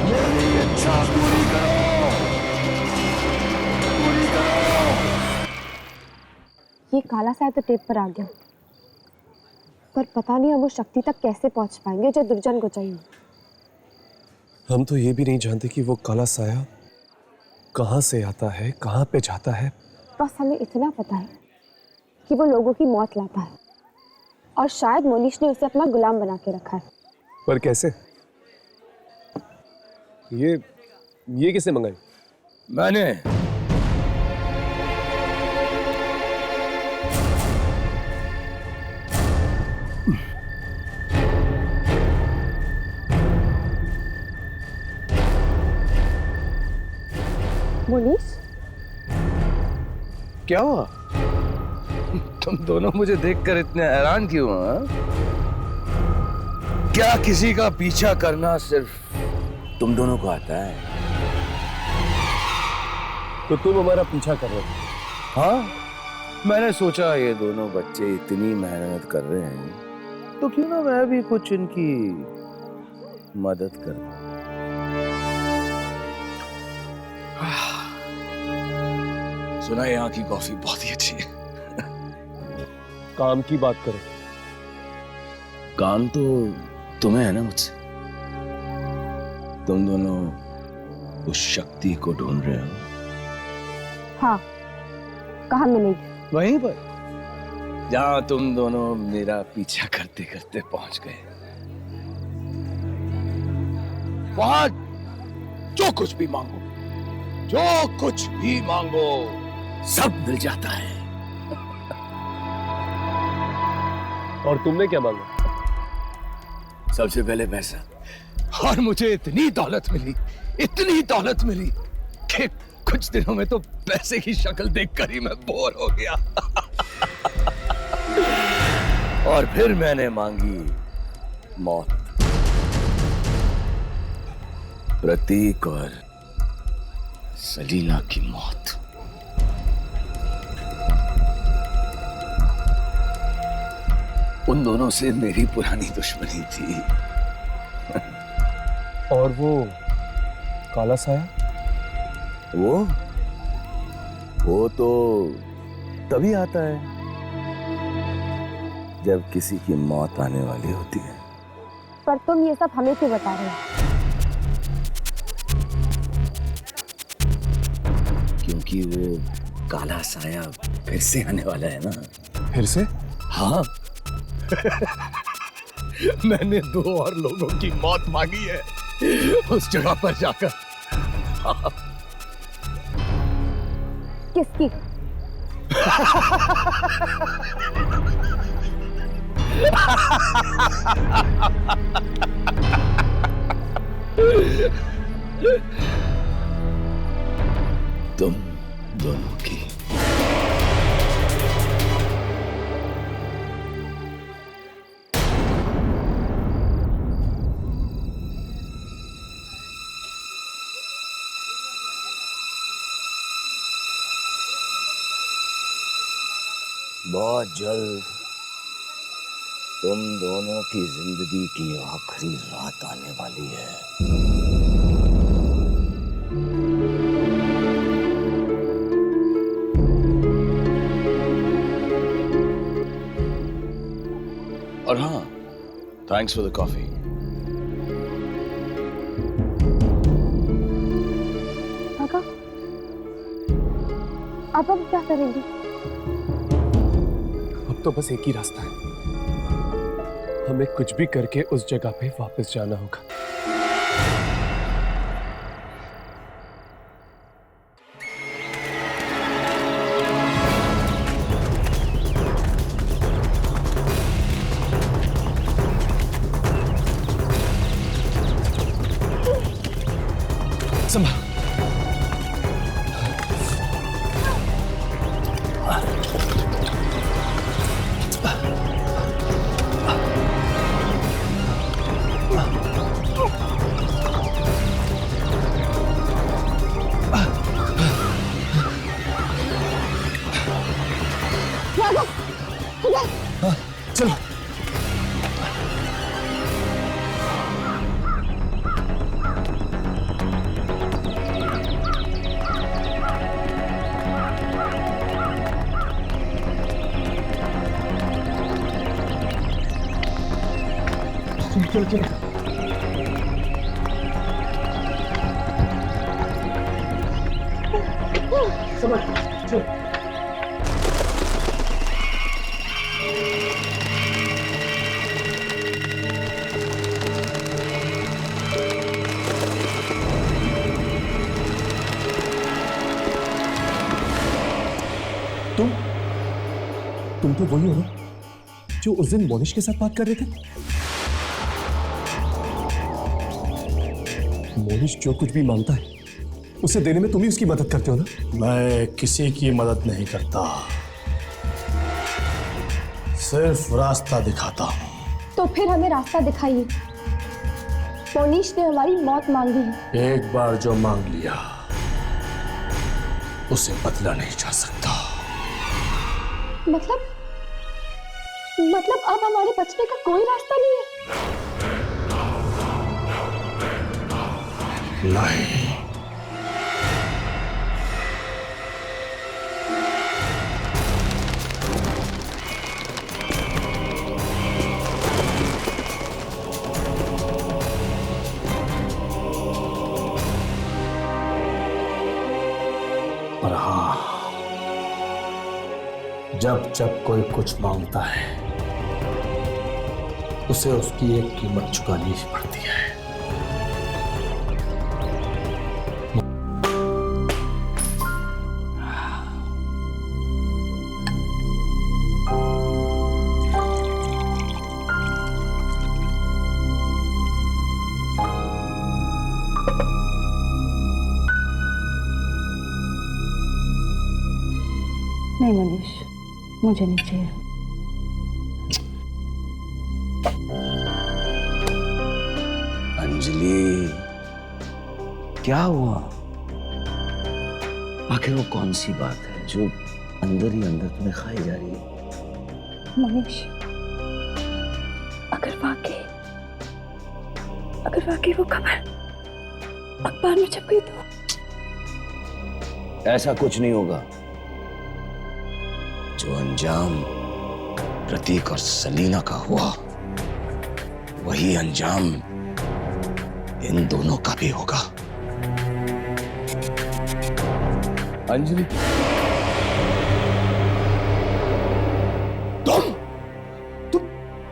S12: मेरी इच्छा पूरी करो। पूरी करो।
S4: ये काला साया तो टेप पर आ गया, पर पता नहीं हम उस शक्ति तक कैसे पहुंच पाएंगे जो दुर्जन को चाहिए।
S6: हम तो ये भी नहीं जानते कि वो काला साया कहाँ से आता है, कहाँ पे जाता है।
S4: बस हमें इतना पता है कि वो लोगों की मौत लाता है, और शायद मोनिश ने उसे अपना गुलाम बना के रखा है।
S6: पर कैसे? ये किसने मंगाई?
S12: मैंने।
S4: मोनिश,
S12: क्या हुआ? तुम दोनों मुझे देखकर इतने हैरान क्यों हो? क्या किसी का पीछा करना सिर्फ तुम दोनों को आता है?
S6: तो तुम हमारा पीछा कर रहे हो?
S12: हाँ, मैंने सोचा ये दोनों बच्चे इतनी मेहनत कर रहे हैं तो क्यों ना मैं भी कुछ इनकी मदद कर दूं। सुना यहाँ की कॉफी बहुत ही अच्छी है।
S6: काम की बात करो।
S12: काम तो तुम्हें है ना मुझसे। तुम दोनों उस शक्ति को ढूंढ रहे हो।
S4: हाँ, कहाँ मिलेगी?
S12: वहीं पर जहां तुम दोनों मेरा पीछा करते करते पहुंच गए। वहां जो कुछ भी मांगो, जो कुछ भी मांगो, सब मिल जाता है।
S6: और तुमने क्या मांगा?
S12: सबसे पहले पैसा। और मुझे इतनी दौलत मिली कि कुछ दिनों में तो पैसे की शक्ल देखकर ही मैं बोर हो गया। और फिर मैंने मांगी मौत। प्रतीक और सलीला की मौत। उन दोनों से मेरी पुरानी दुश्मनी थी।
S6: और वो काला साया?
S12: वो तो तभी आता है जब किसी की मौत आने वाली होती है।
S4: पर तुम ये सब हमें क्यों बता रहे हो?
S12: क्योंकि वो काला साया फिर से आने वाला है ना।
S6: फिर से?
S12: हाँ। मैंने 2 और लोगों की मौत मांगी है उस जगह पर जाकर।
S4: किसकी?
S12: तुम दोनों की। बहुत जल्द तुम दोनों की जिंदगी की आखिरी रात आने वाली है। और हाँ, थैंक्स फॉर द कॉफी।
S4: काका, अब हम क्या करेंगे?
S6: अब तो बस एक ही रास्ता है। हमें कुछ भी करके उस जगह पे वापस जाना होगा।
S5: चलो चलो समझ चलो।
S6: तुम तो वही हो ना जो उस दिन मोनिश के साथ बात कर रहे थे। मोनिश जो कुछ भी मांगता है उसे देने में तुम ही उसकी मदद करते हो ना।
S13: मैं किसी की मदद नहीं करता, सिर्फ रास्ता दिखाता हूं।
S4: तो फिर हमें रास्ता दिखाइए। मोनिश ने हमारी मौत मांगी है।
S13: एक बार जो मांग लिया उसे बदला नहीं जा सकता।
S4: मतलब अब हमारे बचने का कोई रास्ता नहीं है?
S13: नहीं। पर हाँ, जब जब कोई कुछ मांगता है उसे उसकी एक कीमत चुकानी ही पड़ती है।
S15: नहीं मनीष, मुझे नहीं चाहिए।
S12: अंजलि, क्या हुआ? आखिर वो कौन सी बात है जो अंदर ही अंदर तुम्हें खाई जा रही है?
S15: मनीष, अगर वाकई वो खबर अखबार में छप गई तो?
S12: ऐसा कुछ नहीं होगा। जो अंजाम प्रतीक और सलीना का हुआ वही अंजाम इन दोनों का भी होगा। अंजलि,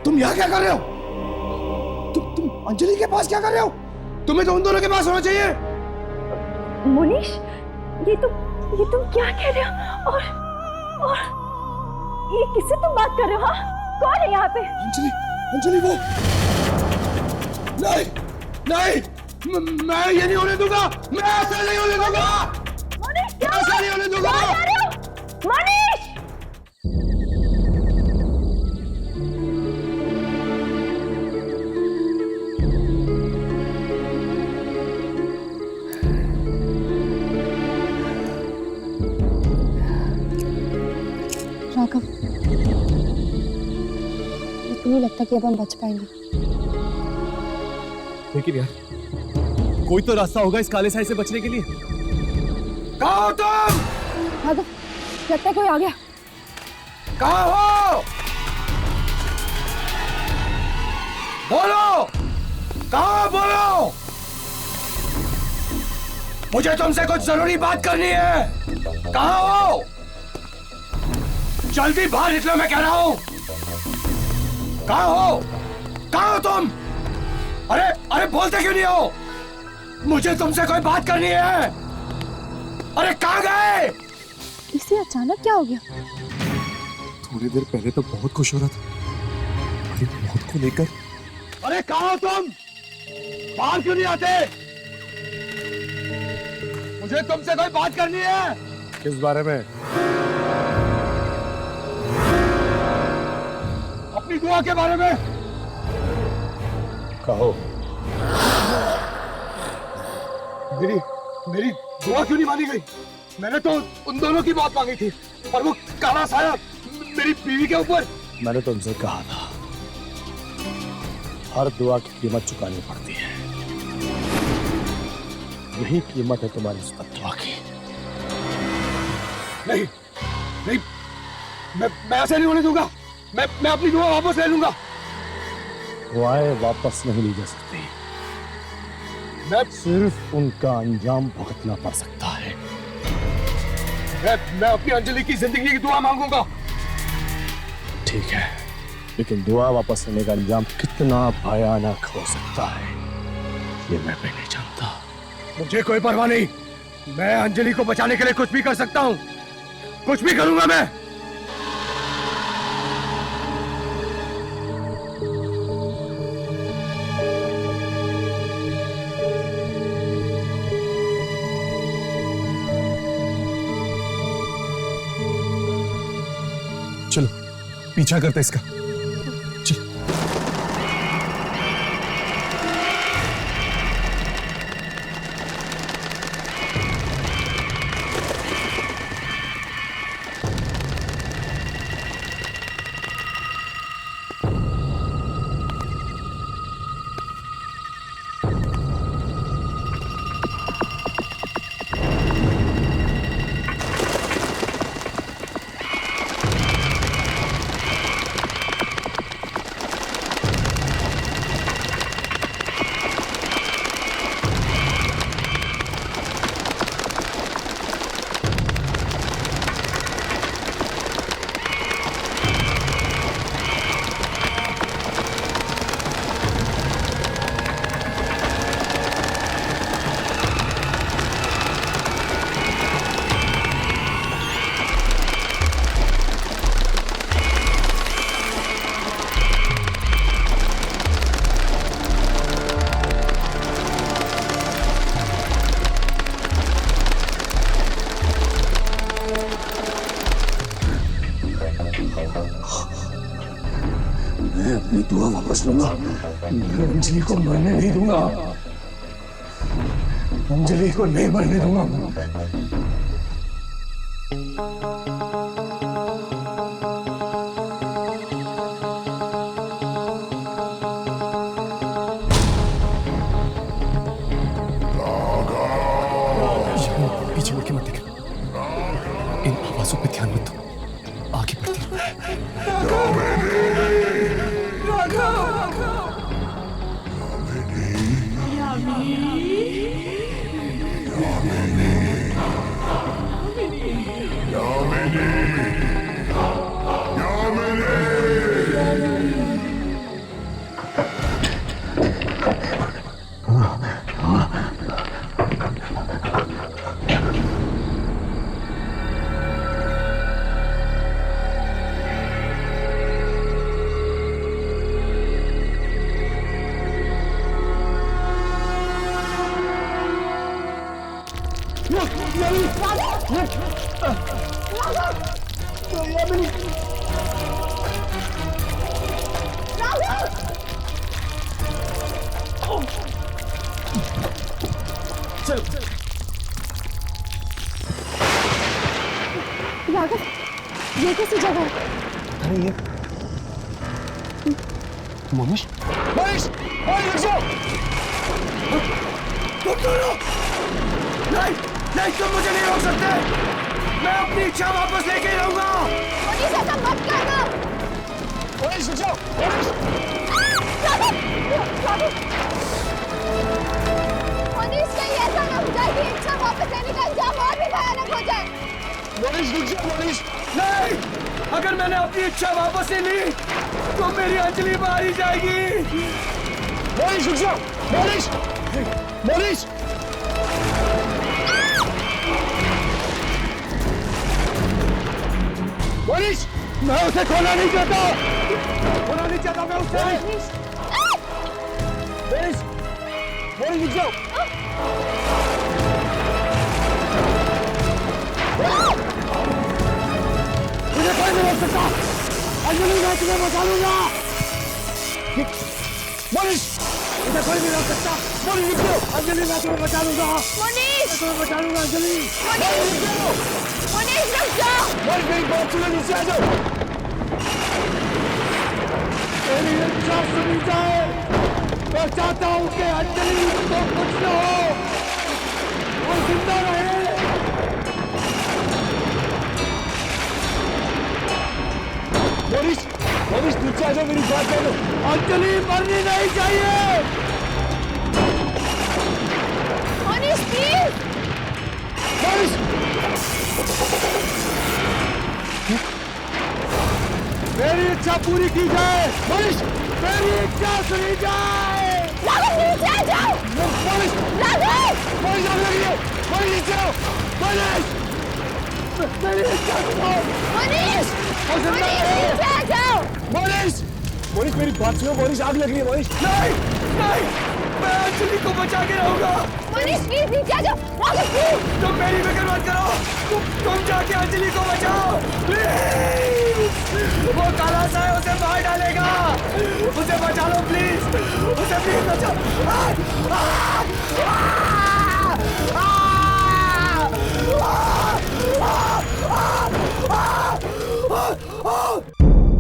S13: तुम यहाँ क्या कर रहे हो? तुम अंजलि के पास क्या कर रहे हो? तुम्हें तो उन दोनों के पास होना चाहिए।
S15: मनीष, ये तुम क्या कह रहे हो? और ये किससे तुम बात कर रहे हो? हाँ, कौन है यहाँ पे?
S13: अंजलि वो नहीं, मैं ये नहीं होने दूंगा। मैं ऐसा नहीं होने दूंगा। ऐसा नहीं होने दूंगा।
S15: मनीष!
S4: राघव, मुझे नहीं लगता कि अब हम बच पाएंगे।
S6: लेकिन यार, कोई तो रास्ता होगा इस काले साए से बचने के लिए।
S13: कहाँ हो तुम?
S4: राघव, लगता है कोई आ गया।
S13: कहाँ हो? बोलो, कहाँ बोलो? मुझे तुमसे कुछ जरूरी बात करनी है। कहाँ हो? जल्दी बाहर निकलो, मैं कह रहा हूं। कहाँ हो? कहाँ हो तुम? अरे बोलते क्यों नहीं हो? मुझे तुमसे कोई बात करनी है। अरे कहाँ गए?
S4: इसे अचानक क्या हो गया?
S6: थोड़ी देर पहले तो बहुत खुश हो रहा था, अरे मौत को लेकर।
S13: अरे कहाँ हो तुम? बाहर क्यों नहीं आते? मुझे तुमसे कोई बात करनी है।
S6: किस बारे में?
S13: अपनी दुआ के बारे में।
S6: कहो।
S13: मेरी दुआ क्यों नहीं मानी गई? मैंने तो उन दोनों की मौत मांगी थी, पर वो काला साया मेरी बीवी के ऊपर।
S6: मैंने तुमसे कहा था, हर दुआ की कीमत चुकानी पड़ती है। यही कीमत है तुम्हारी इस बद्दुआ की।
S13: नहीं, मैं ऐसे नहीं होने दूंगा। मैं अपनी दुआ वापस ले लूंगा।
S11: दुआएं वापस नहीं ली जा सकती। मैं सिर्फ उनका अंजाम भुगतना पड़ सकता है। मैं अपनी अंजलि की जिंदगी की दुआ मांगूंगा। ठीक है, लेकिन दुआ वापस लेने का अंजाम कितना भयानक हो सकता है ये मैं पहले जानता। मुझे कोई परवाह नहीं, मैं अंजलि को बचाने के लिए कुछ भी कर सकता हूं, कुछ भी करूंगा मैं।
S6: चलो पीछा करते इसका। चल।
S12: मैं अपनी दुआ वापस लूंगा। मैं अंजलि को मरने नहीं दूंगा, अंजलि को नहीं मरने दूंगा।
S6: पीछे मुड़ के मत देख, इन आवाजों पे ध्यान मत दो, आगे बढ़ती
S2: राघव, ये कैसी जगह है?
S6: अरे ये मनीष,
S5: मनीष, रुक जाओ! तुम दोनों! नहीं, नहीं, तुम मुझे नहीं रोक सकते! मैं अपनी इच्छा वापस लेके रहूंगा!
S2: मनीष, ऐसा मत करना!
S5: मनीष, रुक जाओ!
S2: मनीष, कहीं ऐसा ना हो जाए कि इच्छा वापस लेने का अंजाम और भी भयानक हो जाए।
S5: मनीष, रुक जाओ, मनीष! नहीं! अगर मैंने अपनी इच्छा वापस ले ली, तो मेरी अंजलि मारी जाएगी! मनीष, रुक जाओ! मनीष! मनीष! मनीष! मैं उसे खोना नहीं चाहता! खोना नहीं चाहता मैं उसे! मनीष! मनीष! मनीष, रुक जाओ! मुझे कोई नहीं रोक सकता! अंजलि, मैं तुम्हें बचा लूंगा! मनीष! मुझे कोई नहीं रोक सकता! मनीष, रुक जाओ! अंजलि, मैं तुम्हें बचा लूंगा!
S2: मनीष!
S5: मैं तुम्हें बचा लूंगा, अंजलि!
S2: मनीष, रुक जाओ! मनीष, रुक जाओ!
S5: मनीष, मेरी बात सुनो, नीचे आ जाओ! मेरी इच्छा सुनी जाए! मैं चाहता हूं कि अंजलि को कुछ न हो, वो जिंदा रहे! मनीष, मनीष,
S13: मनीष नीचे आ जाओ, मेरी बात सुनो। अंजलि मरनी नहीं चाहिए।
S4: मनीष प्लीज।
S13: मनीष मेरी इच्छा पूरी की जाए। मनीष मेरी इच्छा सुनी जाए।
S4: राघव नीचे आ जाओ।
S13: मनीष
S4: राघव
S13: मनीष आग लगी है। मनीष नीचे आओ। मनीष मेरी इच्छा सुनो।
S4: मनीष नीचे आ जाओ।
S13: मनीष मनीष मेरी बात सुनो। मनीष आग लग रही है। मनीष नहीं नहीं, मैं अंजलि को बचा के रहूंगा।
S4: मनीष प्लीज नीचे आ जाओ। राघव प्लीज।
S13: तुम मेरी फिक्र मत करो। तुम जाके अंजलि को बचाओ प्लीज। वो काला सा है, उसे मार डालेगा। उसे बचा लो प्लीज। उसे प्लीज बचाओ।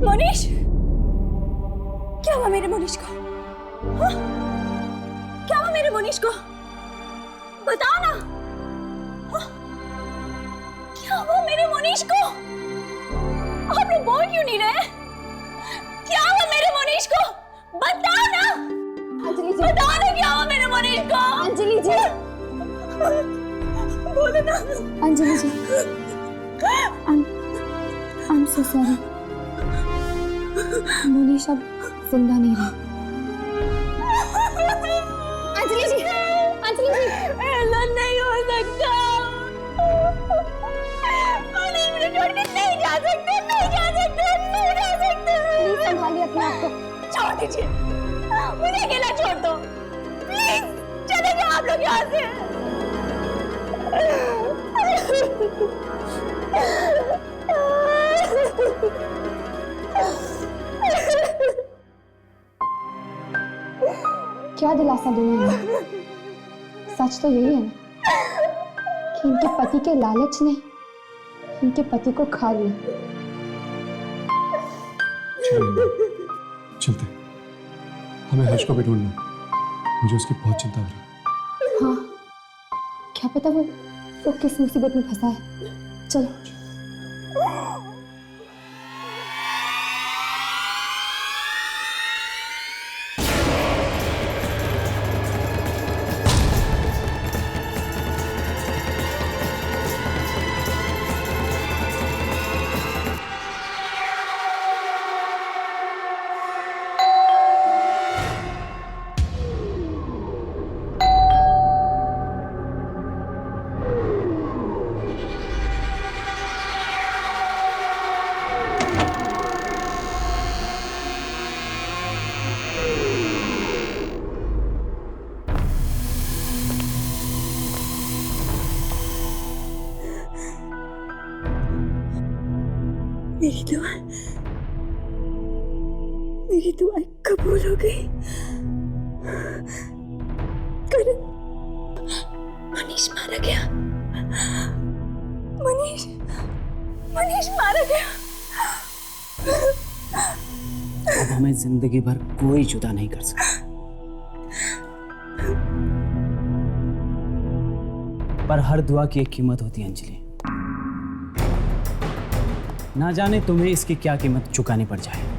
S2: मनीष, क्या हुआ मेरे मनीष को? हाँ? क्या हुआ मेरे मनीष को? बताओ ना। हाँ? क्या हुआ मेरे मनीष को? आप लोग बोल क्यों नहीं रहे? क्या हुआ मेरे मनीष को? बताओ ना। अंजलि जी, बताओ ना क्या हुआ मेरे मनीष को? अंजलि जी, बोलो ना।
S4: अंजलि जी, I'm so sorry. मनीष अब जिंदा नहीं रहा।
S2: अंजलि जी, ऐसा नहीं हो सकता। मनीष मुझे छोड़ के नहीं जा सकते, नहीं जा सकते, नहीं जा सकते। प्लीज संभालिए अपने आप को। छोड़ दीजिए, मुझे अकेला छोड़ दो प्लीज। चले जाओ आप लोग यहाँ से।
S4: क्या दिलासा दूं मैं? सच तो यही है ना कि इनके पति के लालच ने इनके पति को खा लिया।
S6: चलते, हमें हर्ष को भी ढूंढना। मुझे उसकी बहुत चिंता हो रही है।
S4: हाँ, क्या पता वो किस मुसीबत में फंसा है। चलो।
S2: मेरी दुआ कबूल हो गई। करण, मनीष मारा गया। मनीष मारा गया।
S16: अब हमें जिंदगी भर कोई जुदा नहीं कर सकता। पर हर दुआ की एक कीमत होती है अंजलि। ना जाने तुम्हें इसकी क्या कीमत चुकानी पड़ जाए।